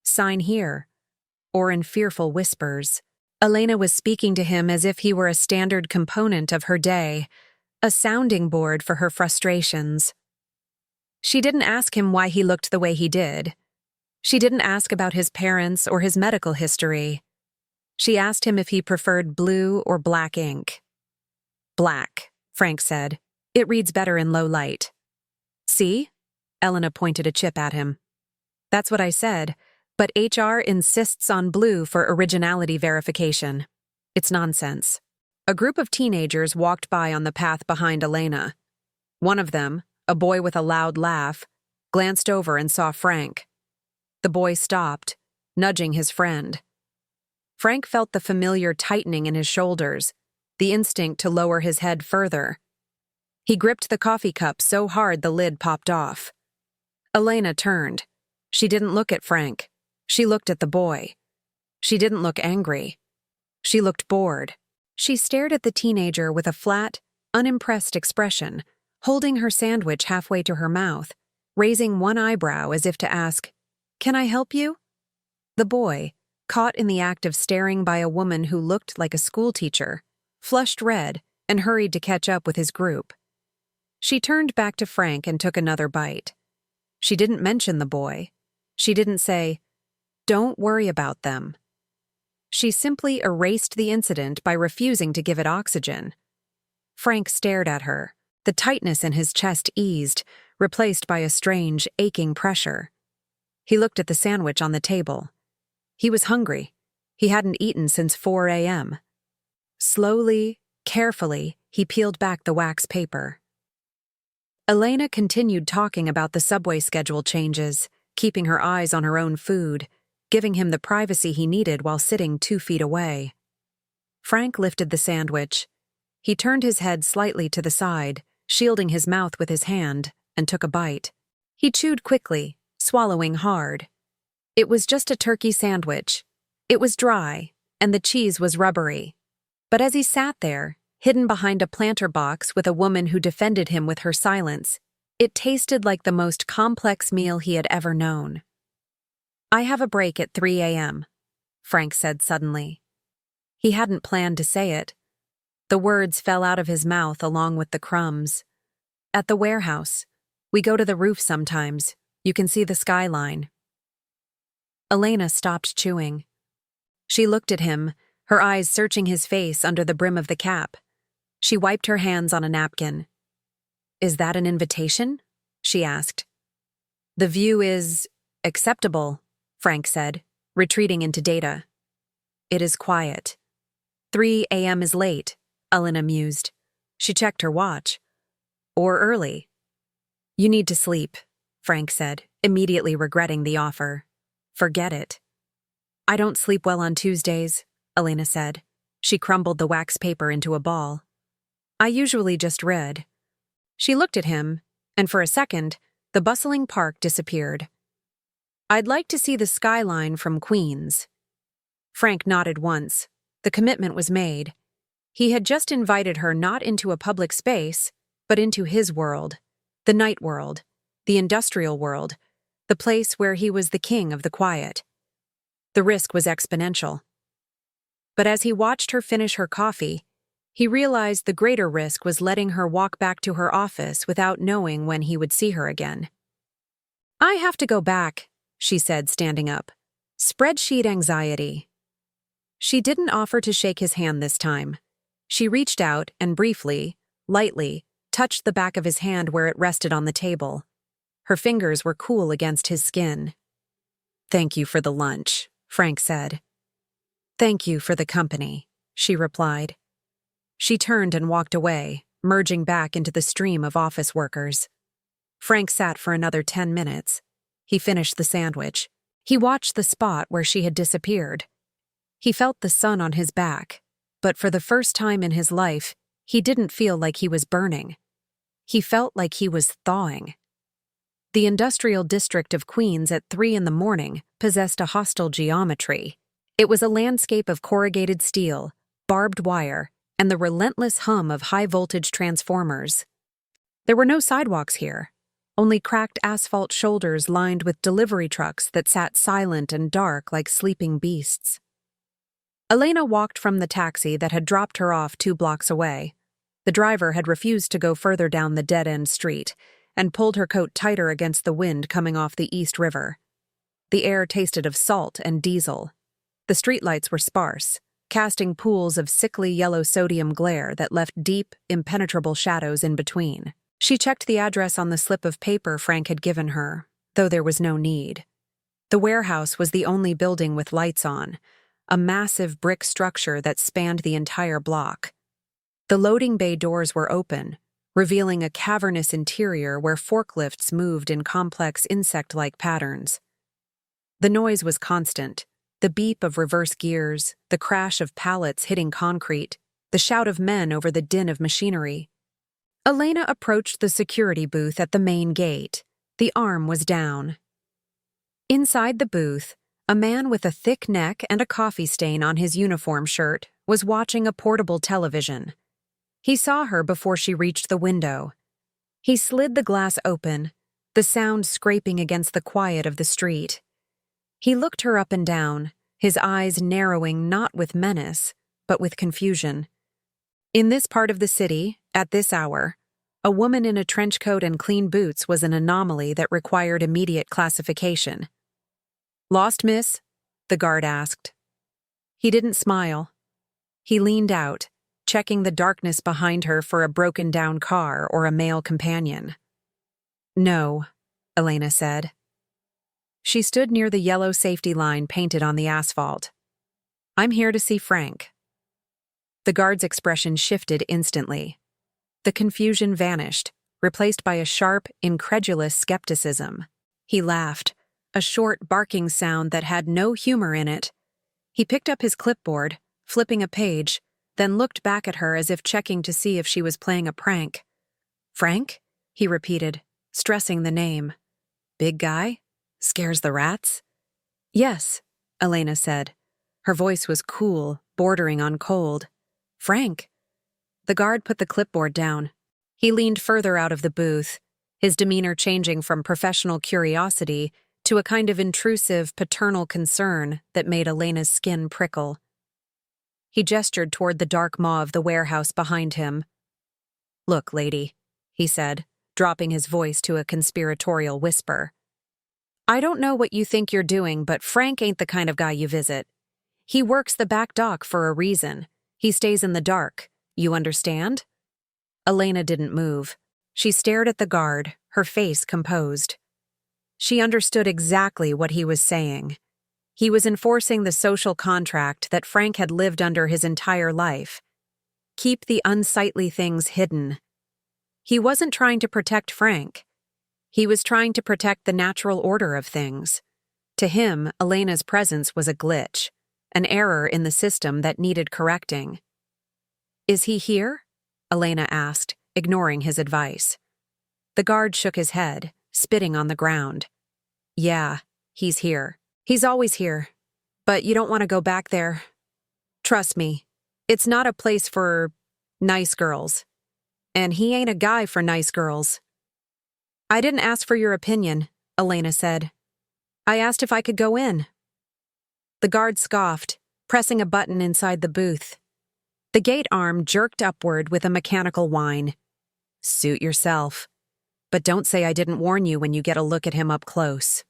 sign here," or in fearful whispers. Elena was speaking to him as if he were a standard component of her day, a sounding board for her frustrations. She didn't ask him why he looked the way he did. She didn't ask about his parents or his medical history. She asked him if he preferred blue or black ink. "Black," Frank said. "It reads better in low light." "See?" Elena pointed a chip at him. "That's what I said. But HR insists on blue for originality verification. It's nonsense." A group of teenagers walked by on the path behind Elena. One of them, a boy with a loud laugh, glanced over and saw Frank. The boy stopped, nudging his friend. Frank felt the familiar tightening in his shoulders, the instinct to lower his head further. He gripped the coffee cup so hard the lid popped off. Elena turned. She didn't look at Frank. She looked at the boy. She didn't look angry. She looked bored. She stared at the teenager with a flat, unimpressed expression, holding her sandwich halfway to her mouth, raising one eyebrow as if to ask, "Can I help you?" The boy, caught in the act of staring by a woman who looked like a schoolteacher, flushed red and hurried to catch up with his group. She turned back to Frank and took another bite. She didn't mention the boy. She didn't say, "Don't worry about them." She simply erased the incident by refusing to give it oxygen. Frank stared at her. The tightness in his chest eased, replaced by a strange, aching pressure. He looked at the sandwich on the table. He was hungry. He hadn't eaten since 4 a.m. Slowly, carefully, he peeled back the wax paper. Elena continued talking about the subway schedule changes, keeping her eyes on her own food, giving him the privacy he needed while sitting 2 feet away. Frank lifted the sandwich. He turned his head slightly to the side, shielding his mouth with his hand, and took a bite. He chewed quickly, swallowing hard. It was just a turkey sandwich. It was dry, and the cheese was rubbery. But as he sat there, hidden behind a planter box with a woman who defended him with her silence, it tasted like the most complex meal he had ever known. "I have a break at 3 a.m., Frank said suddenly. He hadn't planned to say it. The words fell out of his mouth along with the crumbs. "At the warehouse. We go to the roof sometimes. You can see the skyline." Elena stopped chewing. She looked at him, her eyes searching his face under the brim of the cap. She wiped her hands on a napkin. "Is that an invitation?" she asked. "The view is acceptable," Frank said, retreating into data. "It is quiet." 3 a.m. is late, Elena mused. She checked her watch. "Or early." "You need to sleep," Frank said, immediately regretting the offer. "Forget it." "I don't sleep well on Tuesdays," Elena said. She crumbled the wax paper into a ball. "I usually just read." She looked at him, and for a second, the bustling park disappeared. "I'd like to see the skyline from Queens." Frank nodded once. The commitment was made. He had just invited her not into a public space, but into his world, the night world, the industrial world, the place where he was the king of the quiet. The risk was exponential. But as he watched her finish her coffee, he realized the greater risk was letting her walk back to her office without knowing when he would see her again. "I have to go back," she said, standing up. "Spreadsheet anxiety." She didn't offer to shake his hand this time. She reached out and briefly, lightly, touched the back of his hand where it rested on the table. Her fingers were cool against his skin. "Thank you for the lunch," Frank said. "Thank you for the company," she replied. She turned and walked away, merging back into the stream of office workers. Frank sat for another 10 minutes. He finished the sandwich. He watched the spot where she had disappeared. He felt the sun on his back, but for the first time in his life, he didn't feel like he was burning. He felt like he was thawing. The industrial district of Queens at 3 in the morning possessed a hostile geometry. It was a landscape of corrugated steel, barbed wire, and the relentless hum of high-voltage transformers. There were no sidewalks here, only cracked asphalt shoulders lined with delivery trucks that sat silent and dark like sleeping beasts. Elena walked from the taxi that had dropped her off 2 blocks away. The driver had refused to go further down the dead-end street and pulled her coat tighter against the wind coming off the East River. The air tasted of salt and diesel. The streetlights were sparse, casting pools of sickly yellow sodium glare that left deep, impenetrable shadows in between. She checked the address on the slip of paper Frank had given her, though there was no need. The warehouse was the only building with lights on, a massive brick structure that spanned the entire block. The loading bay doors were open, revealing a cavernous interior where forklifts moved in complex insect-like patterns. The noise was constant, the beep of reverse gears, the crash of pallets hitting concrete, the shout of men over the din of machinery. Elena approached the security booth at the main gate. The arm was down. Inside the booth, a man with a thick neck and a coffee stain on his uniform shirt was watching a portable television. He saw her before she reached the window. He slid the glass open, the sound scraping against the quiet of the street. He looked her up and down, his eyes narrowing not with menace, but with confusion. In this part of the city, at this hour, A woman in a trench coat and clean boots was an anomaly that required immediate classification. "Lost, miss?" the guard asked. He didn't smile. He leaned out, checking the darkness behind her for a broken-down car or a male companion. "No," Elena said. She stood near the yellow safety line painted on the asphalt. "I'm here to see Frank." The guard's expression shifted instantly. The confusion vanished, replaced by a sharp, incredulous skepticism. He laughed, a short, barking sound that had no humor in it. He picked up his clipboard, flipping a page, then looked back at her as if checking to see if she was playing a prank. "Frank?" he repeated, stressing the name. "Big guy? Scares the rats?" "Yes," Elena said. Her voice was cool, bordering on cold. "Frank." The guard put the clipboard down. He leaned further out of the booth, his demeanor changing from professional curiosity to a kind of intrusive, paternal concern that made Elena's skin prickle. He gestured toward the dark maw of the warehouse behind him. "Look, lady," he said, dropping his voice to a conspiratorial whisper. "I don't know what you think you're doing, but Frank ain't the kind of guy you visit. He works the back dock for a reason. He stays in the dark. You understand?" Elena didn't move. She stared at the guard, her face composed. She understood exactly what he was saying. He was enforcing the social contract that Frank had lived under his entire life. Keep the unsightly things hidden. He wasn't trying to protect Frank. He was trying to protect the natural order of things. To him, Elena's presence was a glitch, an error in the system that needed correcting. "Is he here?" Elena asked, ignoring his advice. The guard shook his head, spitting on the ground. "Yeah, he's here. He's always here. But you don't want to go back there. Trust me, it's not a place for nice girls. And he ain't a guy for nice girls." "I didn't ask for your opinion," Elena said. "I asked if I could go in." The guard scoffed, pressing a button inside the booth. The gate arm jerked upward with a mechanical whine. "Suit yourself. But don't say I didn't warn you when you get a look at him up close."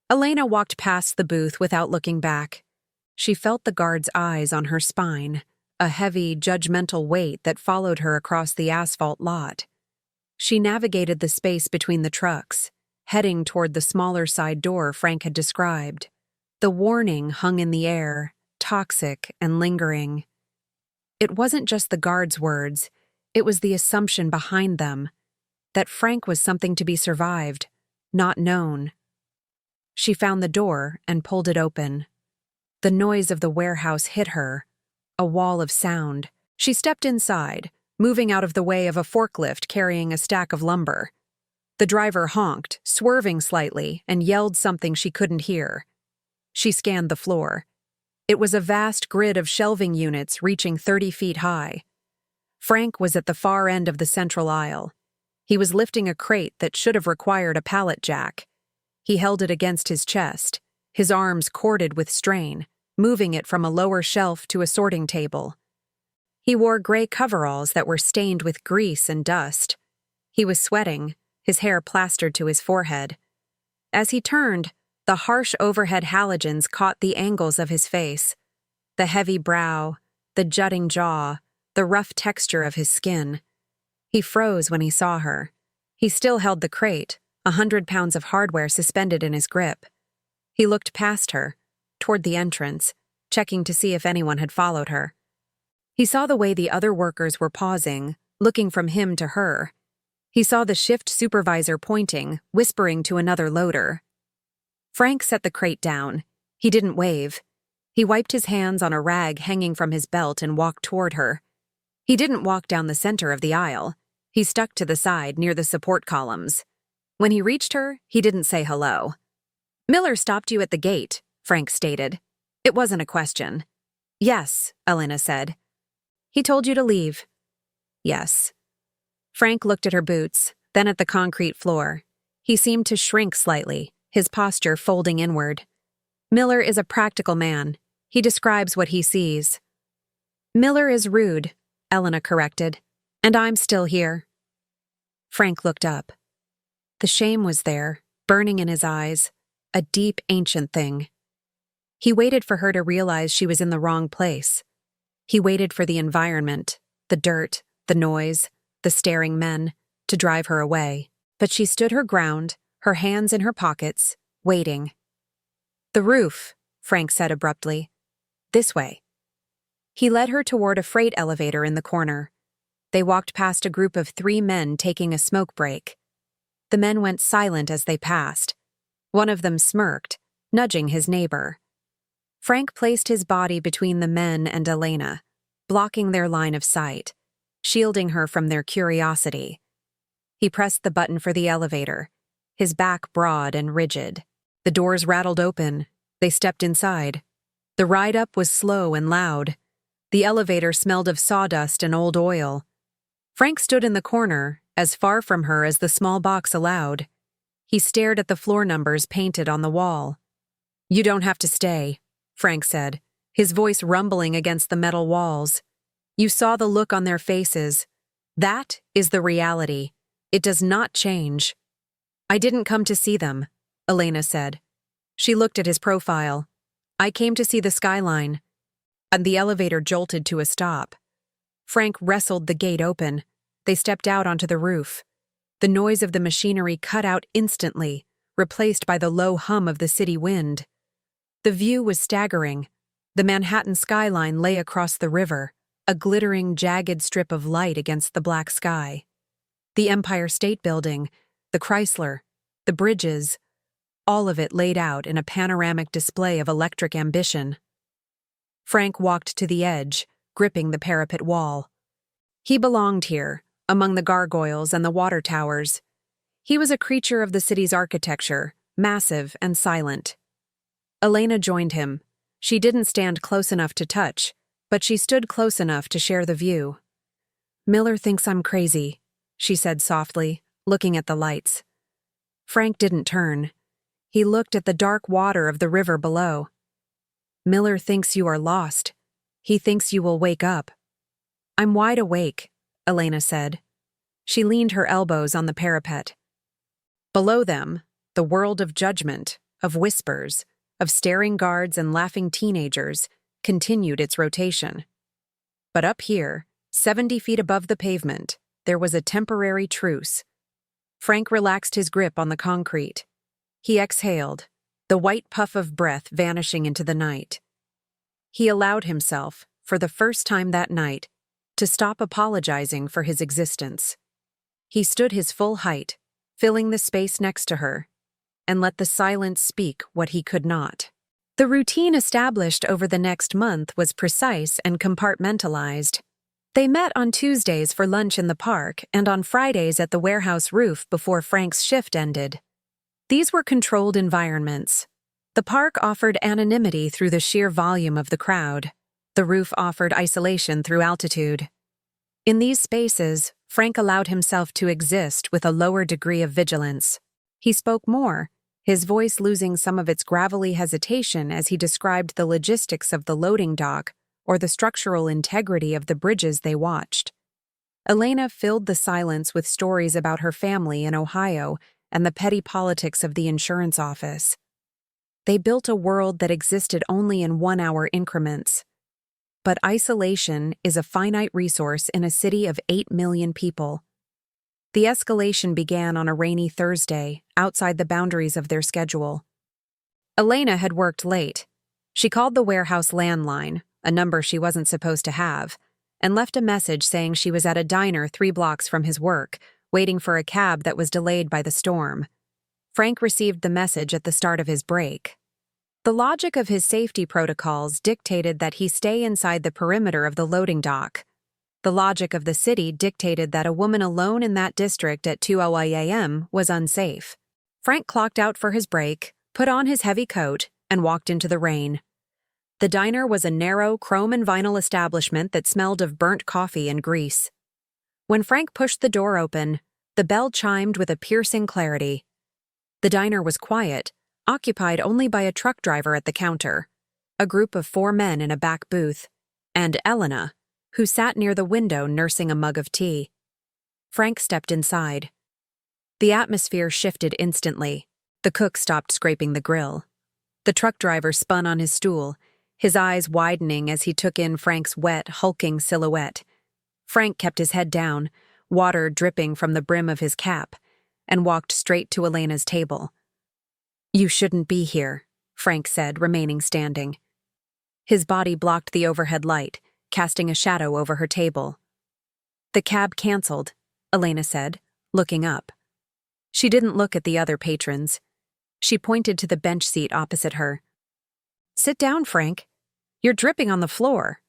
Elena walked past the booth without looking back. She felt the guard's eyes on her spine, a heavy, judgmental weight that followed her across the asphalt lot. She navigated the space between the trucks, heading toward the smaller side door Frank had described. The warning hung in the air, toxic and lingering. It wasn't just the guard's words, it was the assumption behind them, that Frank was something to be survived, not known. She found the door and pulled it open. The noise of the warehouse hit her, a wall of sound. She stepped inside, moving out of the way of a forklift carrying a stack of lumber. The driver honked, swerving slightly, and yelled something she couldn't hear. She scanned the floor. It was a vast grid of shelving units reaching 30 feet high. Frank was at the far end of the central aisle. He was lifting a crate that should have required a pallet jack. He held it against his chest, his arms corded with strain, moving it from a lower shelf to a sorting table. He wore gray coveralls that were stained with grease and dust. He was sweating, his hair plastered to his forehead. As he turned, the harsh overhead halogens caught the angles of his face, the heavy brow, the jutting jaw, the rough texture of his skin. He froze when he saw her. He still held the crate, 100 pounds of hardware suspended in his grip. He looked past her, toward the entrance, checking to see if anyone had followed her. He saw the way the other workers were pausing, looking from him to her. He saw the shift supervisor pointing, whispering to another loader. Frank set the crate down. He didn't wave. He wiped his hands on a rag hanging from his belt and walked toward her. He didn't walk down the center of the aisle. He stuck to the side near the support columns. When he reached her, he didn't say hello. "Miller stopped you at the gate," Frank stated. It wasn't a question. "Yes," Elena said. "He told you to leave." "Yes." Frank looked at her boots, then at the concrete floor. He seemed to shrink slightly, his posture folding inward. "Miller is a practical man. He describes what he sees." "Miller is rude," Elena corrected. "And I'm still here." Frank looked up. The shame was there, burning in his eyes, a deep, ancient thing. He waited for her to realize she was in the wrong place. He waited for the environment, the dirt, the noise, the staring men, to drive her away. But she stood her ground, her hands in her pockets, waiting. "The roof," Frank said abruptly. "This way." He led her toward a freight elevator in the corner. They walked past a group of 3 men taking a smoke break. The men went silent as they passed. One of them smirked, nudging his neighbor. Frank placed his body between the men and Elena, blocking their line of sight, shielding her from their curiosity. He pressed the button for the elevator, his back broad and rigid. The doors rattled open. They stepped inside. The ride up was slow and loud. The elevator smelled of sawdust and old oil. Frank stood in the corner, as far from her as the small box allowed. He stared at the floor numbers painted on the wall. "You don't have to stay," Frank said, his voice rumbling against the metal walls. You saw the look on their faces. That is the reality. It does not change. "I didn't come to see them," Elena said. She looked at his profile. "I came to see the skyline." And the elevator jolted to a stop. Frank wrestled the gate open. They stepped out onto the roof. The noise of the machinery cut out instantly, replaced by the low hum of the city wind. The view was staggering. The Manhattan skyline lay across the river, a glittering, jagged strip of light against the black sky. The Empire State Building, the Chrysler, the bridges, all of it laid out in a panoramic display of electric ambition. Frank walked to the edge, gripping the parapet wall. He belonged here, among the gargoyles and the water towers. He was a creature of the city's architecture, massive and silent. Elena joined him. She didn't stand close enough to touch, but she stood close enough to share the view. "Miller thinks I'm crazy," she said softly, looking at the lights. Frank didn't turn. He looked at the dark water of the river below. "Miller thinks you are lost. He thinks you will wake up." "I'm wide awake," Elena said. She leaned her elbows on the parapet. Below them, the world of judgment, of whispers, of staring guards and laughing teenagers, continued its rotation. But up here, 70 feet above the pavement, there was a temporary truce. Frank relaxed his grip on the concrete. He exhaled, the white puff of breath vanishing into the night. He allowed himself, for the first time that night, to stop apologizing for his existence. He stood his full height, filling the space next to her, and let the silence speak what he could not. The routine established over the next month was precise and compartmentalized. They met on Tuesdays for lunch in the park and on Fridays at the warehouse roof before Frank's shift ended. These were controlled environments. The park offered anonymity through the sheer volume of the crowd. The roof offered isolation through altitude. In these spaces, Frank allowed himself to exist with a lower degree of vigilance. He spoke more, his voice losing some of its gravelly hesitation as he described the logistics of the loading dock or the structural integrity of the bridges they watched. Elena filled the silence with stories about her family in Ohio and the petty politics of the insurance office. They built a world that existed only in 1-hour increments. But isolation is a finite resource in a city of 8 million people. The escalation began on a rainy Thursday, outside the boundaries of their schedule. Elena had worked late. She called the warehouse landline, a number she wasn't supposed to have, and left a message saying she was at a diner 3 blocks from his work, waiting for a cab that was delayed by the storm. Frank received the message at the start of his break. The logic of his safety protocols dictated that he stay inside the perimeter of the loading dock. The logic of the city dictated that a woman alone in that district at 2:00 a.m. was unsafe. Frank clocked out for his break, put on his heavy coat, and walked into the rain. The diner was a narrow, chrome and vinyl establishment that smelled of burnt coffee and grease. When Frank pushed the door open, the bell chimed with a piercing clarity. The diner was quiet, occupied only by a truck driver at the counter, a group of 4 men in a back booth, and Elena, who sat near the window nursing a mug of tea. Frank stepped inside. The atmosphere shifted instantly. The cook stopped scraping the grill. The truck driver spun on his stool, his eyes widening as he took in Frank's wet, hulking silhouette. Frank kept his head down, water dripping from the brim of his cap, and walked straight to Elena's table. "You shouldn't be here," Frank said, remaining standing. His body blocked the overhead light, casting a shadow over her table. "The cab canceled," Elena said, looking up. She didn't look at the other patrons. She pointed to the bench seat opposite her. "Sit down, Frank. You're dripping on the floor."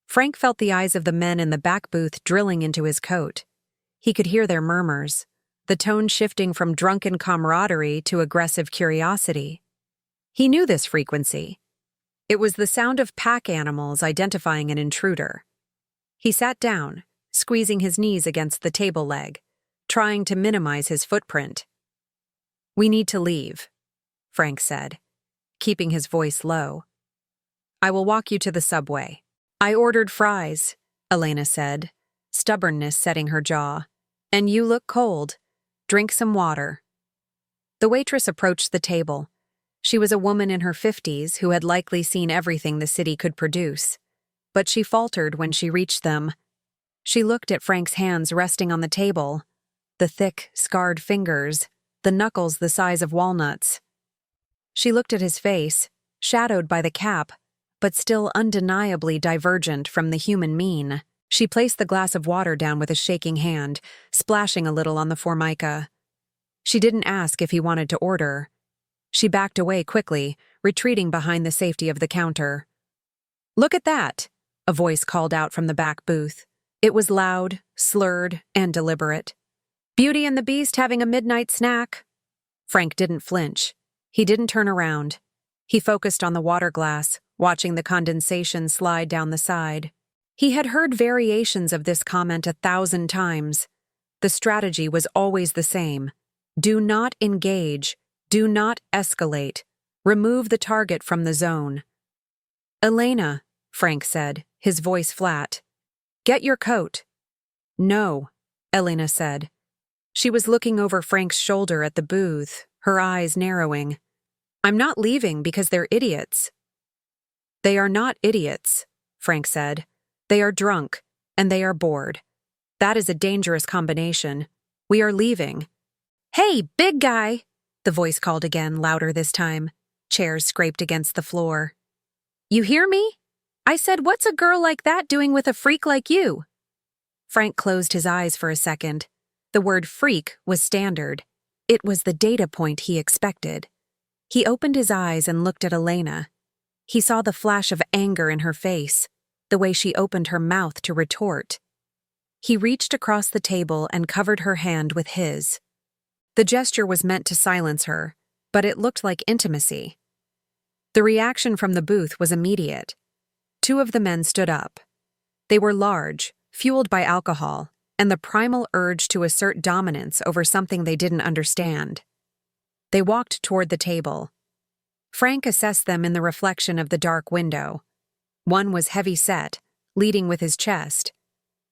Frank felt the eyes of the men in the back booth drilling into his coat. He could hear their murmurs, the tone shifting from drunken camaraderie to aggressive curiosity. He knew this frequency. It was the sound of pack animals identifying an intruder. He sat down, squeezing his knees against the table leg, trying to minimize his footprint. "We need to leave," Frank said, keeping his voice low. "I will walk you to the subway." "I ordered fries," Elena said, stubbornness setting her jaw. "And you look cold. Drink some water." The waitress approached the table. She was a woman in her 50s who had likely seen everything the city could produce. But she faltered when she reached them. She looked at Frank's hands resting on the table, the thick, scarred fingers, the knuckles the size of walnuts. She looked at his face, shadowed by the cap, but still undeniably divergent from the human mean. She placed the glass of water down with a shaking hand, splashing a little on the formica. She didn't ask if he wanted to order. She backed away quickly, retreating behind the safety of the counter. "Look at that," a voice called out from the back booth. It was loud, slurred, and deliberate. "Beauty and the Beast having a midnight snack." Frank didn't flinch. He didn't turn around. He focused on the water glass, watching the condensation slide down the side. He had heard variations of this comment 1,000 times. The strategy was always the same. Do not engage. Do not escalate. Remove the target from the zone. "Elena," Frank said, his voice flat. "Get your coat." "No," Elena said. She was looking over Frank's shoulder at the booth, her eyes narrowing. "I'm not leaving because they're idiots." "They are not idiots," Frank said. "They are drunk, and they are bored. That is a dangerous combination. We are leaving." "Hey, big guy!" the voice called again, louder this time. Chairs scraped against the floor. "You hear me? I said, what's a girl like that doing with a freak like you?" Frank closed his eyes for a second. The word freak was standard. It was the data point he expected. He opened his eyes and looked at Elena. He saw the flash of anger in her face, the way she opened her mouth to retort. He reached across the table and covered her hand with his. The gesture was meant to silence her, but it looked like intimacy. The reaction from the booth was immediate. Two of the men stood up. They were large, fueled by alcohol, and the primal urge to assert dominance over something they didn't understand. They walked toward the table. Frank assessed them in the reflection of the dark window. One was heavy-set, leading with his chest.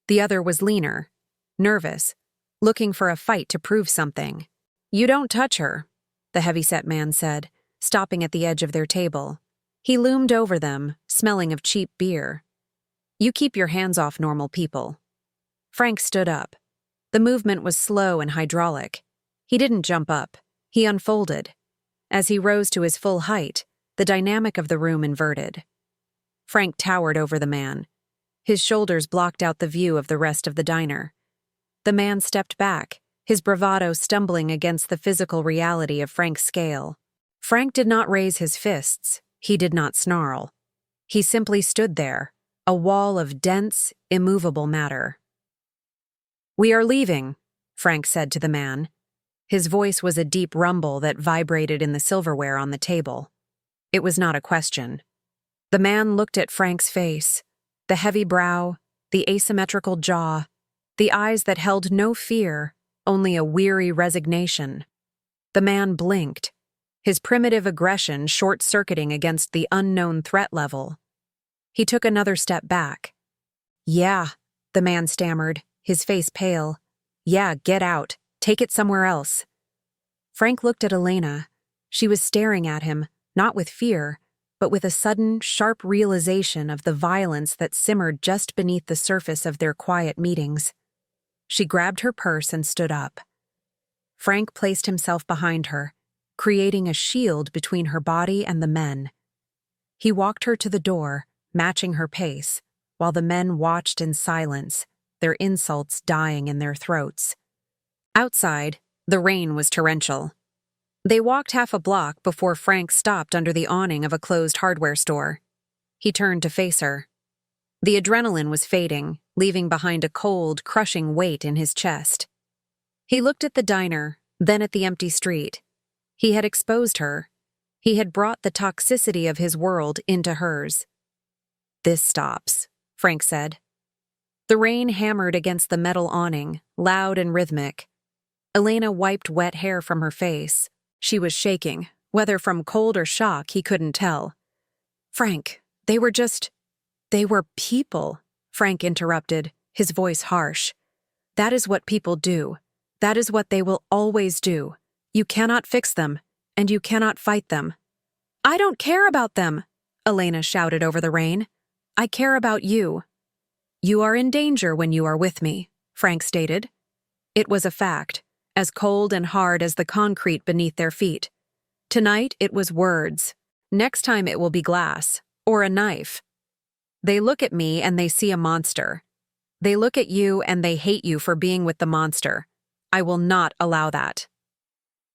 The other was leaner, nervous, looking for a fight to prove something. "You don't touch her," the heavy-set man said, stopping at the edge of their table. He loomed over them, smelling of cheap beer. "You keep your hands off normal people." Frank stood up. The movement was slow and hydraulic. He didn't jump up. He unfolded. As he rose to his full height, the dynamic of the room inverted. Frank towered over the man. His shoulders blocked out the view of the rest of the diner. The man stepped back, his bravado stumbling against the physical reality of Frank's scale. Frank did not raise his fists. He did not snarl. He simply stood there, a wall of dense, immovable matter. "We are leaving," Frank said to the man. His voice was a deep rumble that vibrated in the silverware on the table. It was not a question. The man looked at Frank's face, the heavy brow, the asymmetrical jaw, the eyes that held no fear, only a weary resignation. The man blinked, his primitive aggression short-circuiting against the unknown threat level. He took another step back. "Yeah," the man stammered, his face pale. "Yeah, get out. Take it somewhere else." Frank looked at Elena. She was staring at him, not with fear, but with a sudden, sharp realization of the violence that simmered just beneath the surface of their quiet meetings. She grabbed her purse and stood up. Frank placed himself behind her, creating a shield between her body and the men. He walked her to the door, matching her pace, while the men watched in silence, their insults dying in their throats. Outside, the rain was torrential. They walked half a block before Frank stopped under the awning of a closed hardware store. He turned to face her. The adrenaline was fading, leaving behind a cold, crushing weight in his chest. He looked at the diner, then at the empty street. He had exposed her. He had brought the toxicity of his world into hers. "This stops," Frank said. The rain hammered against the metal awning, loud and rhythmic. Elena wiped wet hair from her face. She was shaking, whether from cold or shock he couldn't tell. "Frank, they were people," Frank interrupted, his voice harsh. "That is what people do. That is what they will always do. You cannot fix them, and you cannot fight them." "I don't care about them," Elena shouted over the rain. "I care about you." "You are in danger when you are with me," Frank stated. It was a fact, as cold and hard as the concrete beneath their feet. Tonight it was words. Next time it will be glass, or a knife. "They look at me and they see a monster. They look at you and they hate you for being with the monster. I will not allow that."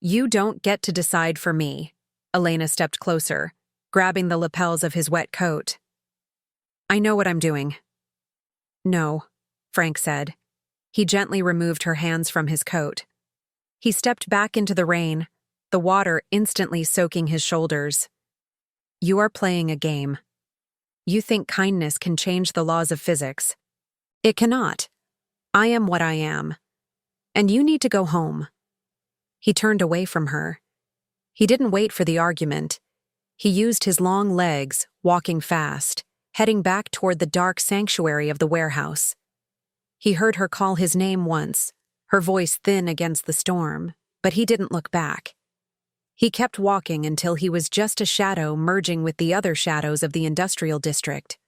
"You don't get to decide for me." Elena stepped closer, grabbing the lapels of his wet coat. "I know what I'm doing." "No," Frank said. He gently removed her hands from his coat. He stepped back into the rain, the water instantly soaking his shoulders. "You are playing a game. You think kindness can change the laws of physics. It cannot. I am what I am. And you need to go home." He turned away from her. He didn't wait for the argument. He used his long legs, walking fast, heading back toward the dark sanctuary of the warehouse. He heard her call his name once, her voice thin against the storm, but he didn't look back. He kept walking until he was just a shadow merging with the other shadows of the industrial district.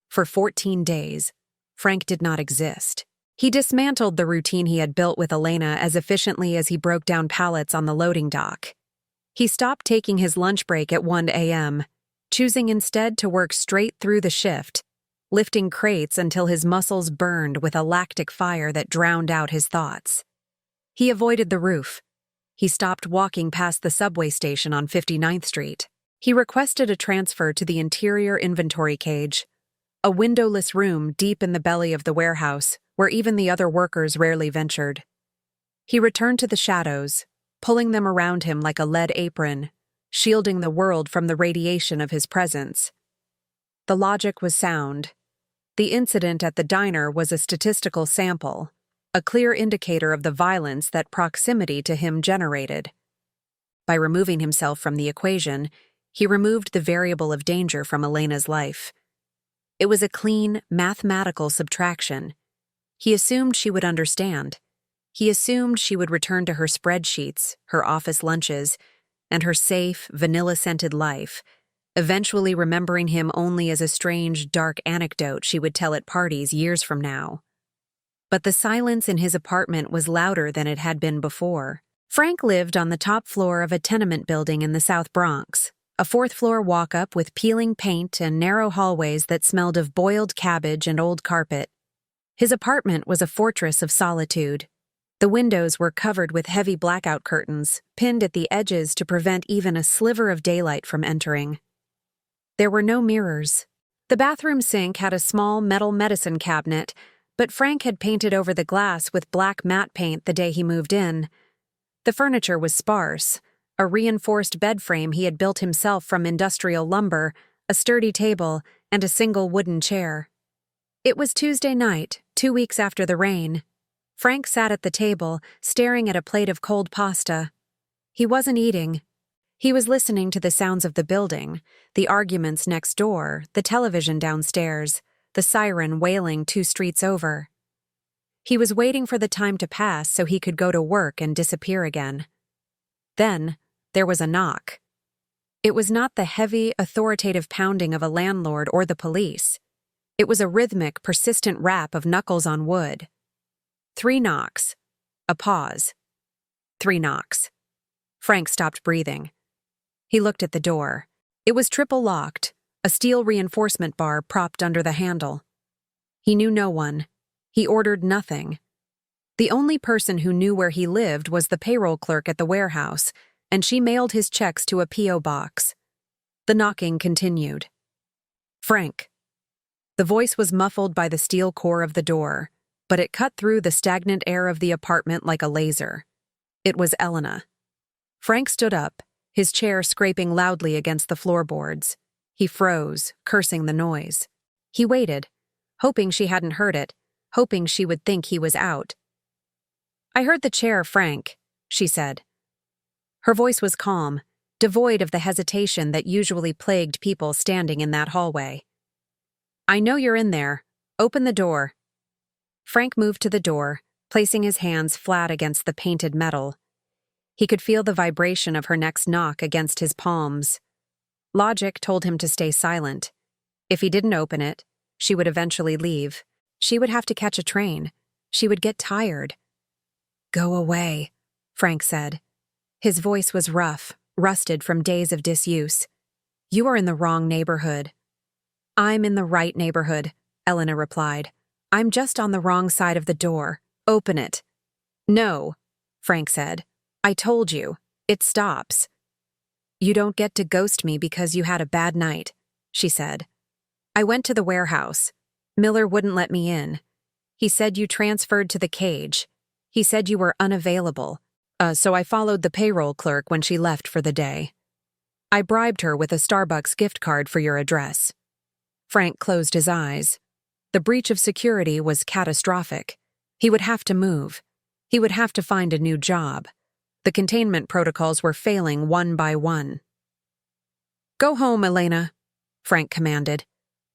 For 14 days, Frank did not exist. He dismantled the routine he had built with Elena as efficiently as he broke down pallets on the loading dock. He stopped taking his lunch break at 1 a.m., choosing instead to work straight through the shift, lifting crates until his muscles burned with a lactic fire that drowned out his thoughts. He avoided the roof. He stopped walking past the subway station on 59th Street. He requested a transfer to the interior inventory cage, a windowless room deep in the belly of the warehouse where even the other workers rarely ventured. He returned to the shadows, pulling them around him like a lead apron, shielding the world from the radiation of his presence. The logic was sound. The incident at the diner was a statistical sample, a clear indicator of the violence that proximity to him generated. By removing himself from the equation, he removed the variable of danger from Elena's life. It was a clean, mathematical subtraction. He assumed she would understand. He assumed she would return to her spreadsheets, her office lunches, and her safe, vanilla-scented life, eventually remembering him only as a strange, dark anecdote she would tell at parties years from now. But the silence in his apartment was louder than it had been before. Frank lived on the top floor of a tenement building in the South Bronx, a fourth-floor walk-up with peeling paint and narrow hallways that smelled of boiled cabbage and old carpet. His apartment was a fortress of solitude. The windows were covered with heavy blackout curtains, pinned at the edges to prevent even a sliver of daylight from entering. There were no mirrors. The bathroom sink had a small metal medicine cabinet, but Frank had painted over the glass with black matte paint the day he moved in. The furniture was sparse, a reinforced bed frame he had built himself from industrial lumber, a sturdy table, and a single wooden chair. It was Tuesday night, 2 weeks after the rain. Frank sat at the table, staring at a plate of cold pasta. He wasn't eating. He was listening to the sounds of the building, the arguments next door, the television downstairs, the siren wailing 2 streets over. He was waiting for the time to pass so he could go to work and disappear again. Then, there was a knock. It was not the heavy, authoritative pounding of a landlord or the police. It was a rhythmic, persistent rap of knuckles on wood. 3 knocks. A pause. 3 knocks. Frank stopped breathing. He looked at the door. It was triple locked, a steel reinforcement bar propped under the handle. He knew no one. He ordered nothing. The only person who knew where he lived was the payroll clerk at the warehouse, and she mailed his checks to a P.O. box. The knocking continued. Frank. The voice was muffled by the steel core of the door, but it cut through the stagnant air of the apartment like a laser. It was Elena. Frank stood up, his chair scraping loudly against the floorboards. He froze, cursing the noise. He waited, hoping she hadn't heard it, hoping she would think he was out. "I heard the chair, Frank," she said. Her voice was calm, devoid of the hesitation that usually plagued people standing in that hallway. "I know you're in there. Open the door." Frank moved to the door, placing his hands flat against the painted metal. He could feel the vibration of her next knock against his palms. Logic told him to stay silent. If he didn't open it, she would eventually leave. She would have to catch a train. She would get tired. "Go away," Frank said. His voice was rough, rusted from days of disuse. "You are in the wrong neighborhood." "I'm in the right neighborhood," Elena replied. "I'm just on the wrong side of the door. Open it." "No," Frank said. "I told you. It stops." "You don't get to ghost me because you had a bad night," she said. "I went to the warehouse. Miller wouldn't let me in. He said you transferred to the cage. He said you were unavailable. So I followed the payroll clerk when she left for the day. I bribed her with a Starbucks gift card for your address." Frank closed his eyes. The breach of security was catastrophic. He would have to move. He would have to find a new job. The containment protocols were failing one by one. "Go home, Elena," Frank commanded,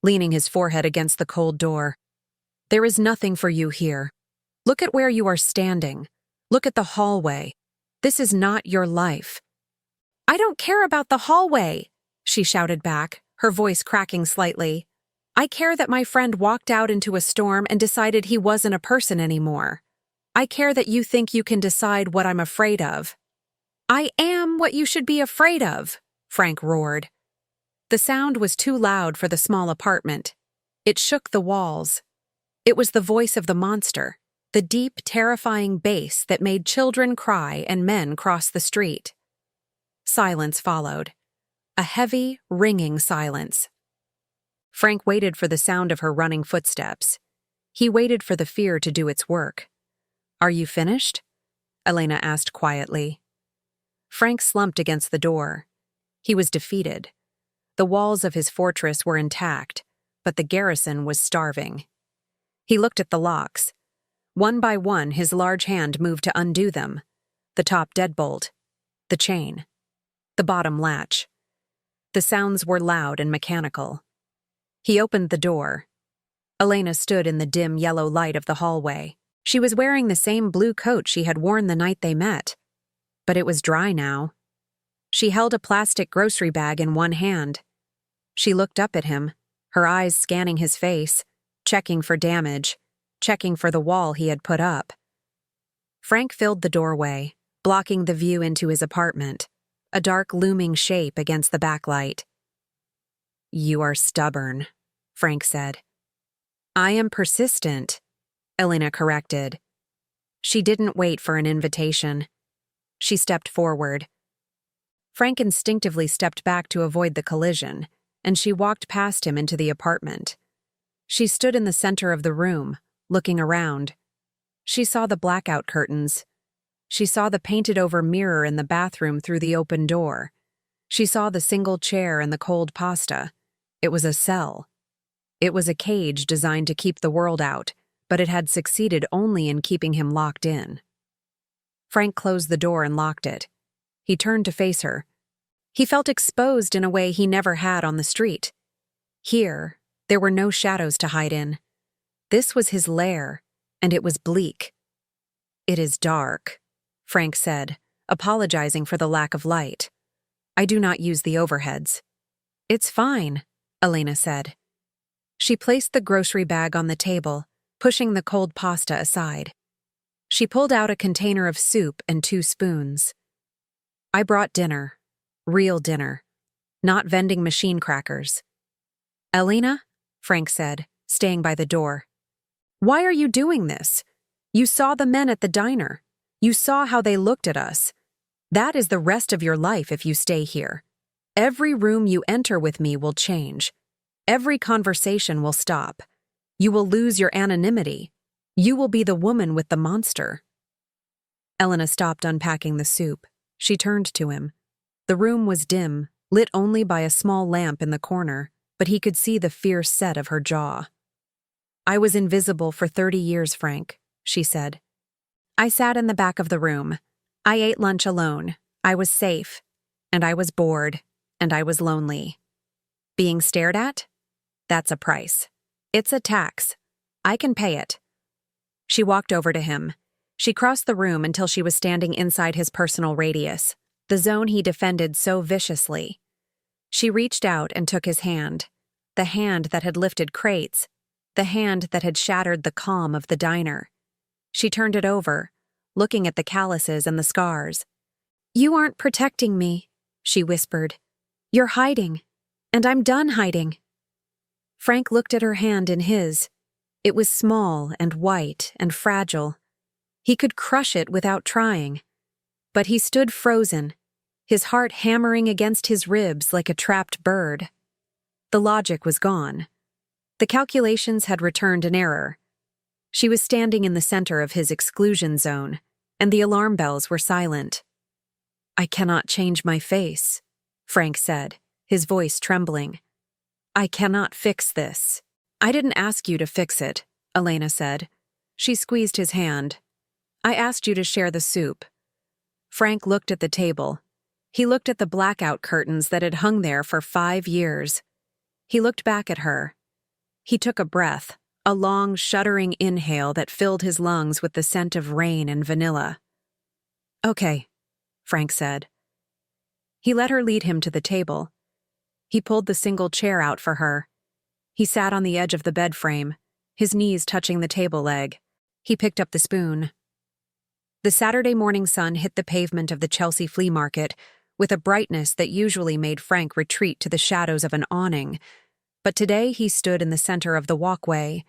leaning his forehead against the cold door. "There is nothing for you here. Look at where you are standing. Look at the hallway. This is not your life." "I don't care about the hallway," she shouted back, her voice cracking slightly. "I care that my friend walked out into a storm and decided he wasn't a person anymore. I care that you think you can decide what I'm afraid of." "I am what you should be afraid of," Frank roared. The sound was too loud for the small apartment. It shook the walls. It was the voice of the monster, the deep, terrifying bass that made children cry and men cross the street. Silence followed. A heavy, ringing silence. Frank waited for the sound of her running footsteps. He waited for the fear to do its work. "Are you finished?" Elena asked quietly. Frank slumped against the door. He was defeated. The walls of his fortress were intact, but the garrison was starving. He looked at the locks. One by one, his large hand moved to undo them. The top deadbolt. The chain. The bottom latch. The sounds were loud and mechanical. He opened the door. Elena stood in the dim yellow light of the hallway. She was wearing the same blue coat she had worn the night they met. But it was dry now. She held a plastic grocery bag in one hand. She looked up at him, her eyes scanning his face, checking for damage, checking for the wall he had put up. Frank filled the doorway, blocking the view into his apartment, a dark looming shape against the backlight. "You are stubborn," Frank said. "I am persistent," Elena corrected. She didn't wait for an invitation. She stepped forward. Frank instinctively stepped back to avoid the collision, and she walked past him into the apartment. She stood in the center of the room, looking around. She saw the blackout curtains. She saw the painted-over mirror in the bathroom through the open door. She saw the single chair and the cold pasta. It was a cell. It was a cage designed to keep the world out, but it had succeeded only in keeping him locked in. Frank closed the door and locked it. He turned to face her. He felt exposed in a way he never had on the street. Here, there were no shadows to hide in. This was his lair, and it was bleak. "It is dark," Frank said, apologizing for the lack of light. "I do not use the overheads." "It's fine," Elena said. She placed the grocery bag on the table, pushing the cold pasta aside. She pulled out a container of soup and 2 spoons. "I brought dinner. Real dinner. Not vending machine crackers." "Elena," Frank said, staying by the door. "Why are you doing this? You saw the men at the diner. You saw how they looked at us. That is the rest of your life if you stay here. Every room you enter with me will change. Every conversation will stop. You will lose your anonymity. You will be the woman with the monster." Elena stopped unpacking the soup. She turned to him. The room was dim, lit only by a small lamp in the corner, but he could see the fierce set of her jaw. "I was invisible for 30 years, Frank," she said. "I sat in the back of the room. I ate lunch alone. I was safe. And I was bored. And I was lonely. Being stared at? That's a price. It's a tax. I can pay it." She walked over to him. She crossed the room until she was standing inside his personal radius, the zone he defended so viciously. She reached out and took his hand, the hand that had lifted crates, the hand that had shattered the calm of the diner. She turned it over, looking at the calluses and the scars. "You aren't protecting me," she whispered. "You're hiding, and I'm done hiding." Frank looked at her hand in his. It was small and white and fragile. He could crush it without trying. But he stood frozen, his heart hammering against his ribs like a trapped bird. The logic was gone. The calculations had returned an error. She was standing in the center of his exclusion zone, and the alarm bells were silent. "I cannot change my face," Frank said, his voice trembling. "I cannot fix this." "I didn't ask you to fix it," Elena said. She squeezed his hand. "I asked you to share the soup." Frank looked at the table. He looked at the blackout curtains that had hung there for 5 years. He looked back at her. He took a breath, a long, shuddering inhale that filled his lungs with the scent of rain and vanilla. "Okay," Frank said. He let her lead him to the table. He pulled the single chair out for her. He sat on the edge of the bed frame, his knees touching the table leg. He picked up the spoon. The Saturday morning sun hit the pavement of the Chelsea flea market with a brightness that usually made Frank retreat to the shadows of an awning, but today he stood in the center of the walkway.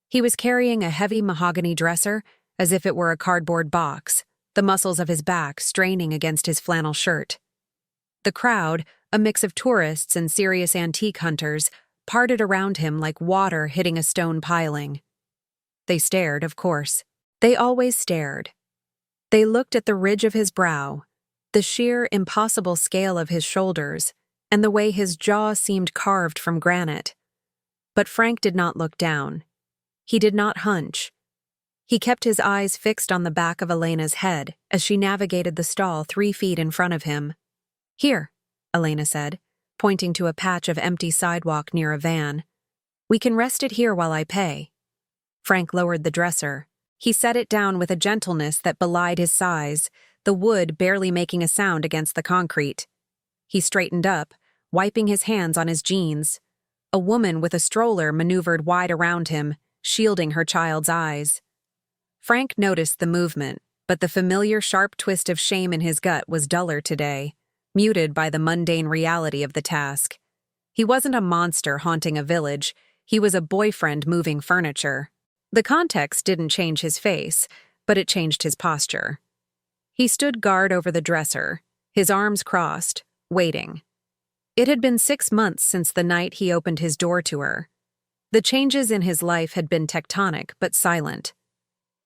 He was carrying a heavy mahogany dresser as if it were a cardboard box, the muscles of his back straining against his flannel shirt. The crowd, a mix of tourists and serious antique hunters, parted around him like water hitting a stone piling. They stared, of course. They always stared. They looked at the ridge of his brow, the sheer, impossible scale of his shoulders, and the way his jaw seemed carved from granite. But Frank did not look down. He did not hunch. He kept his eyes fixed on the back of Elena's head as she navigated the stall 3 feet in front of him. "Here," Elena said, pointing to a patch of empty sidewalk near a van. "We can rest it here while I pay." Frank lowered the dresser. He set it down with a gentleness that belied his size, the wood barely making a sound against the concrete. He straightened up, wiping his hands on his jeans. A woman with a stroller maneuvered wide around him, shielding her child's eyes. Frank noticed the movement, but the familiar sharp twist of shame in his gut was duller today, muted by the mundane reality of the task. He wasn't a monster haunting a village, he was a boyfriend moving furniture. The context didn't change his face, but it changed his posture. He stood guard over the dresser, his arms crossed, waiting. It had been 6 months since the night he opened his door to her. The changes in his life had been tectonic but silent.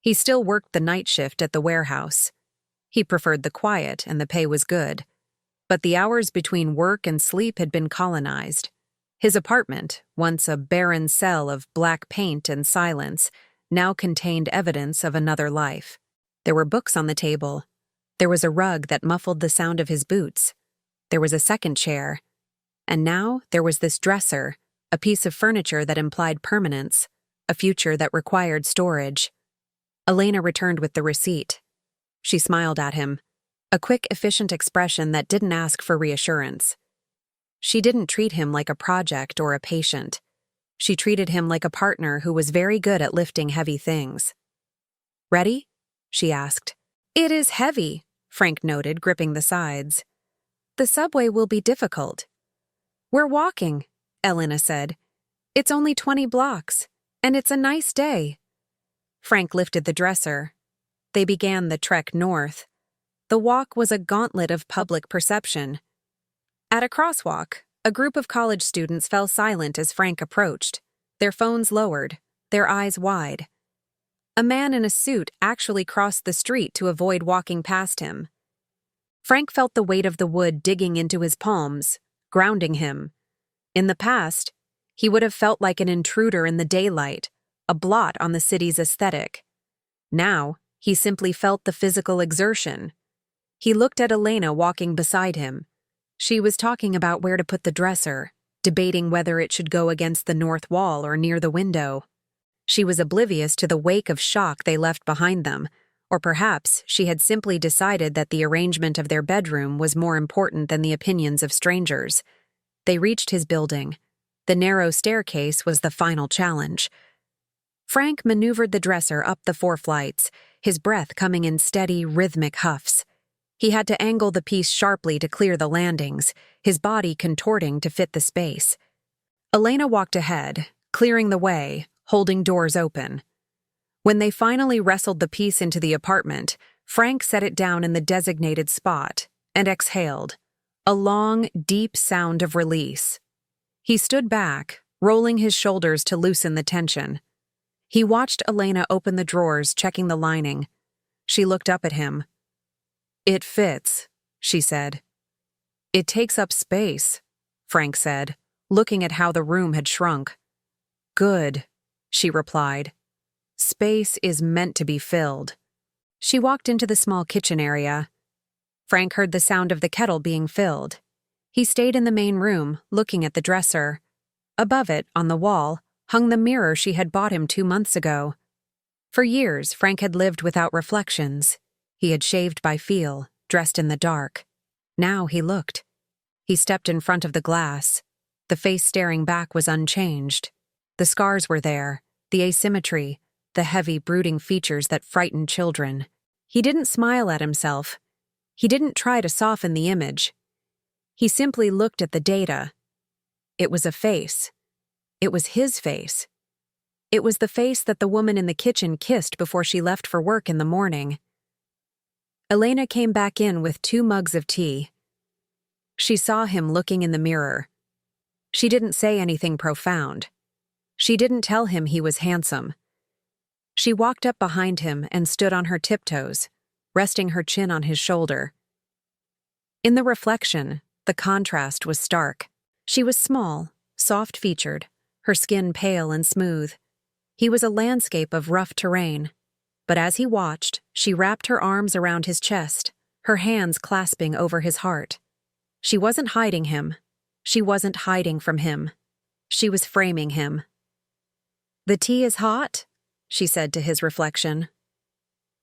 He still worked the night shift at the warehouse. He preferred the quiet and the pay was good. But the hours between work and sleep had been colonized. His apartment, once a barren cell of black paint and silence, now contained evidence of another life. There were books on the table. There was a rug that muffled the sound of his boots. There was a second chair. And now there was this dresser, a piece of furniture that implied permanence, a future that required storage. Elena returned with the receipt. She smiled at him, a quick, efficient expression that didn't ask for reassurance. She didn't treat him like a project or a patient. She treated him like a partner who was very good at lifting heavy things. "Ready?" she asked. "It is heavy," Frank noted, gripping the sides. "The subway will be difficult." "We're walking," Elena said. "It's only 20 blocks, and it's a nice day." Frank lifted the dresser. They began the trek north. The walk was a gauntlet of public perception. At a crosswalk, a group of college students fell silent as Frank approached, their phones lowered, their eyes wide. A man in a suit actually crossed the street to avoid walking past him. Frank felt the weight of the wood digging into his palms, grounding him. In the past, he would have felt like an intruder in the daylight, a blot on the city's aesthetic. Now, he simply felt the physical exertion. He looked at Elena walking beside him. She was talking about where to put the dresser, debating whether it should go against the north wall or near the window. She was oblivious to the wake of shock they left behind them, or perhaps she had simply decided that the arrangement of their bedroom was more important than the opinions of strangers. They reached his building. The narrow staircase was the final challenge. Frank maneuvered the dresser up the 4 flights, his breath coming in steady, rhythmic huffs. He had to angle the piece sharply to clear the landings, his body contorting to fit the space. Elena walked ahead, clearing the way, holding doors open. When they finally wrestled the piece into the apartment, Frank set it down in the designated spot and exhaled, a long, deep sound of release. He stood back, rolling his shoulders to loosen the tension. He watched Elena open the drawers, checking the lining. She looked up at him. "It fits," she said. "It takes up space," Frank said, looking at how the room had shrunk. "Good," she replied. "Space is meant to be filled." She walked into the small kitchen area. Frank heard the sound of the kettle being filled. He stayed in the main room, looking at the dresser. Above it, on the wall, hung the mirror she had bought him 2 months ago. For years, Frank had lived without reflections. He had shaved by feel, dressed in the dark. Now he looked. He stepped in front of the glass. The face staring back was unchanged. The scars were there, the asymmetry, the heavy, brooding features that frightened children. He didn't smile at himself. He didn't try to soften the image. He simply looked at the data. It was a face. It was his face. It was the face that the woman in the kitchen kissed before she left for work in the morning. Elena came back in with 2 mugs of tea. She saw him looking in the mirror. She didn't say anything profound. She didn't tell him he was handsome. She walked up behind him and stood on her tiptoes, resting her chin on his shoulder. In the reflection, the contrast was stark. She was small, soft-featured, her skin pale and smooth. He was a landscape of rough terrain. But as he watched, she wrapped her arms around his chest, her hands clasping over his heart. She wasn't hiding him. She wasn't hiding from him. She was framing him. "The tea is hot," she said to his reflection.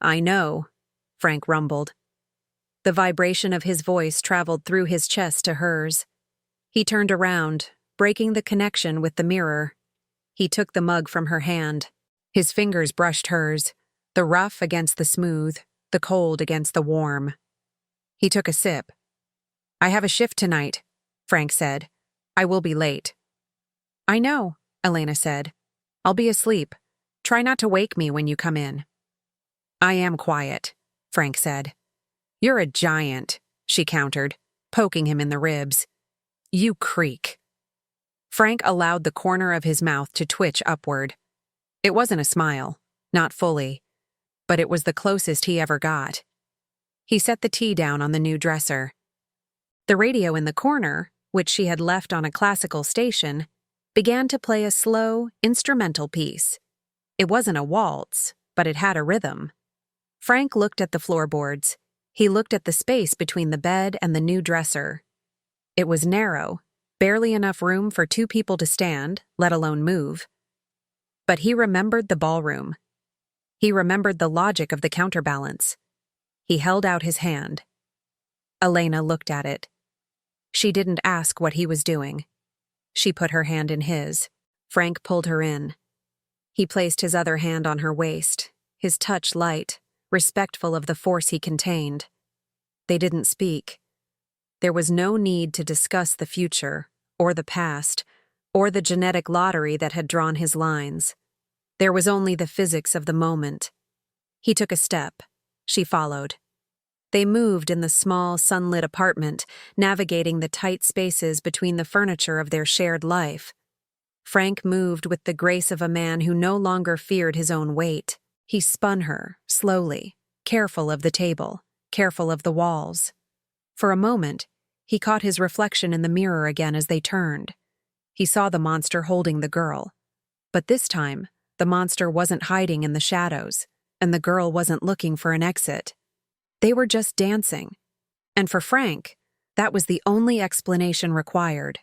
"I know," Frank rumbled. The vibration of his voice traveled through his chest to hers. He turned around, breaking the connection with the mirror. He took the mug from her hand. His fingers brushed hers, the rough against the smooth, the cold against the warm. He took a sip. "I have a shift tonight," Frank said. "I will be late." "I know," Elena said. "I'll be asleep. Try not to wake me when you come in." "I am quiet," Frank said. "You're a giant," she countered, poking him in the ribs. "You creak." Frank allowed the corner of his mouth to twitch upward. It wasn't a smile, not fully, but it was the closest he ever got. He set the tea down on the new dresser. The radio in the corner, which she had left on a classical station, began to play a slow, instrumental piece. It wasn't a waltz, but it had a rhythm. Frank looked at the floorboards. He looked at the space between the bed and the new dresser. It was narrow, barely enough room for 2 people to stand, let alone move. But he remembered the ballroom. He remembered the logic of the counterbalance. He held out his hand. Elena looked at it. She didn't ask what he was doing. She put her hand in his. Frank pulled her in. He placed his other hand on her waist, his touch light, respectful of the force he contained. They didn't speak. There was no need to discuss the future, or the past, or the genetic lottery that had drawn his lines. There was only the physics of the moment. He took a step. She followed. They moved in the small, sunlit apartment, navigating the tight spaces between the furniture of their shared life. Frank moved with the grace of a man who no longer feared his own weight. He spun her, slowly, careful of the table, careful of the walls. For a moment, he caught his reflection in the mirror again as they turned. He saw the monster holding the girl. But this time, the monster wasn't hiding in the shadows, and the girl wasn't looking for an exit. They were just dancing. And for Frank, that was the only explanation required.